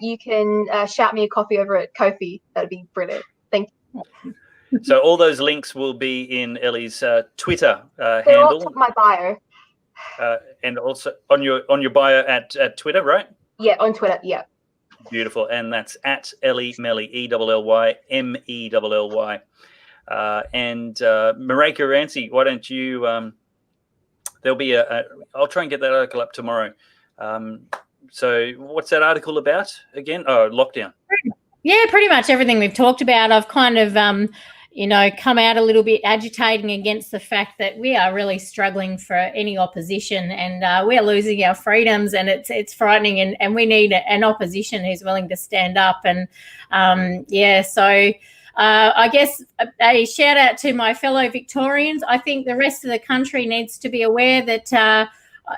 you can shout me a coffee over at Ko-fi. That'd be brilliant. Thank you. So all those links will be in Ellie's Twitter They're handle, all my bio. and also on your bio at Twitter, right? Yeah, on Twitter. Yeah. Beautiful, and that's at Ellie Melly, ELLY MELLY. And Marijke Rancie, why don't you? There'll be I'll try and get that article up tomorrow. So what's that article about again? Oh, lockdown. Yeah, pretty much everything we've talked about. I've kind of, come out a little bit agitating against the fact that we are really struggling for any opposition, and we're losing our freedoms, and it's frightening, and we need an opposition who's willing to stand up. And so I guess a shout out to my fellow Victorians. I think the rest of the country needs to be aware that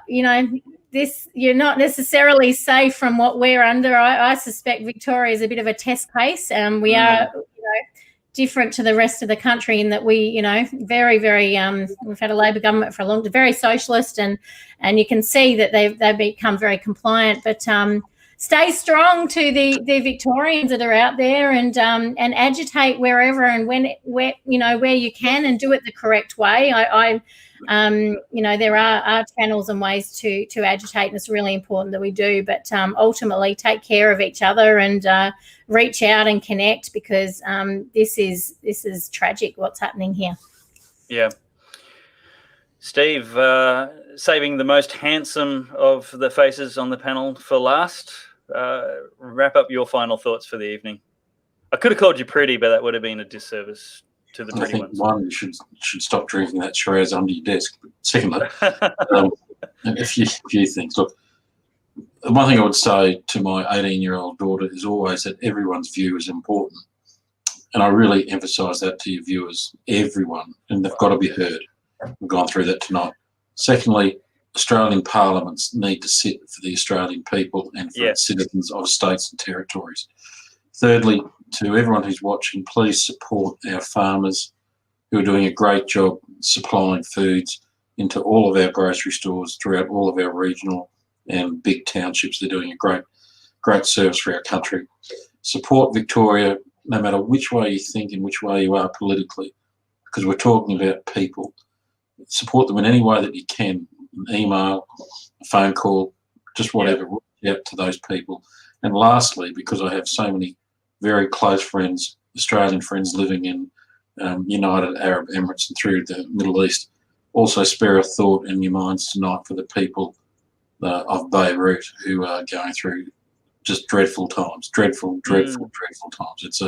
you're not necessarily safe from what we're under. I suspect Victoria is a bit of a test case. We are, different to the rest of the country in that we, very, very, we've had a Labor government for a long time, very socialist, and you can see that they've become very compliant. But stay strong to the Victorians that are out there, and agitate wherever and where you can, and do it the correct way. There are channels and ways to agitate, and it's really important that we do. But ultimately, take care of each other and reach out and connect, because this is tragic what's happening here. Yeah, Steve, saving the most handsome of the faces on the panel for last. Wrap up your final thoughts for the evening. I could have called you pretty, but that would have been a disservice to the pretty ones. One, you should stop drinking that Shiraz under your desk. But secondly, a few things. Look, one thing I would say to my 18-year-old daughter is always that everyone's view is important. And I really emphasise that to your viewers, everyone, and they've got to be heard. We've gone through that tonight. Secondly, Australian parliaments need to sit for the Australian people and for citizens of states and territories. Thirdly, to everyone who's watching, please support our farmers who are doing a great job supplying foods into all of our grocery stores throughout all of our regional and big townships. They're doing a great service for our country. Support Victoria no matter which way you think and which way you are politically, because we're talking about people. Support them in any way that you can, an email, a phone call, just whatever, reach out to those people. And lastly, because I have so many very close friends, Australian friends living in United Arab Emirates and through the Middle East, also spare a thought in your minds tonight for the people of Beirut who are going through just dreadful times, dreadful times.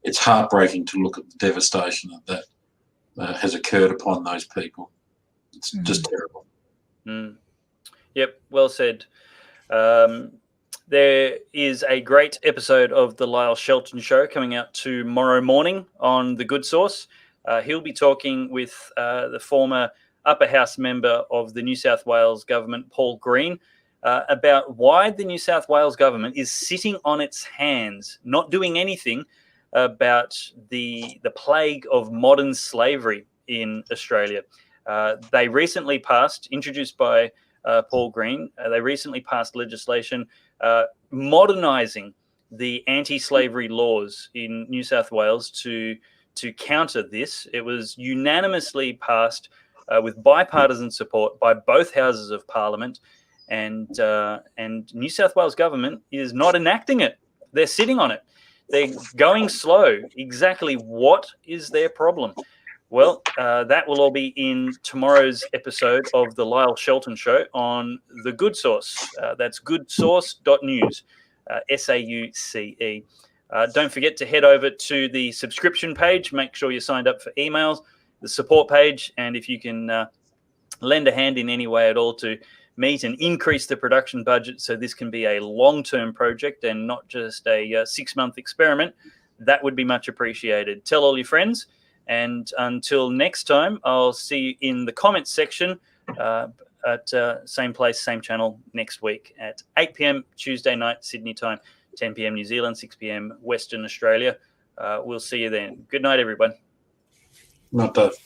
It's heartbreaking to look at the devastation that has occurred upon those people. It's just terrible. Yep, well said. There is a great episode of The Lyle Shelton Show coming out tomorrow morning on The Good Source. He'll be talking with the former upper house member of the New South Wales government, Paul Green, about why the New South Wales government is sitting on its hands, not doing anything about the plague of modern slavery in Australia. They recently passed, introduced by Paul Green. They recently passed legislation modernising the anti-slavery laws in New South Wales to counter this. It was unanimously passed with bipartisan support by both houses of Parliament, and New South Wales government is not enacting it. They're sitting on it. They're going slow. Exactly what is their problem? Well, that will all be in tomorrow's episode of the Lyle Shelton Show on The Good Source. That's goodsource.news, SAUCE. Don't forget to head over to the subscription page. Make sure you're signed up for emails, the support page, and if you can lend a hand in any way at all to meet and increase the production budget so this can be a long-term project and not just a 6-month experiment, that would be much appreciated. Tell all your friends, and until next time, I'll see you in the comments section at same place, same channel next week at 8 p.m. Tuesday night, Sydney time, 10 p.m. New Zealand, 6 p.m. Western Australia. We'll see you then. Good night, everyone. Not that.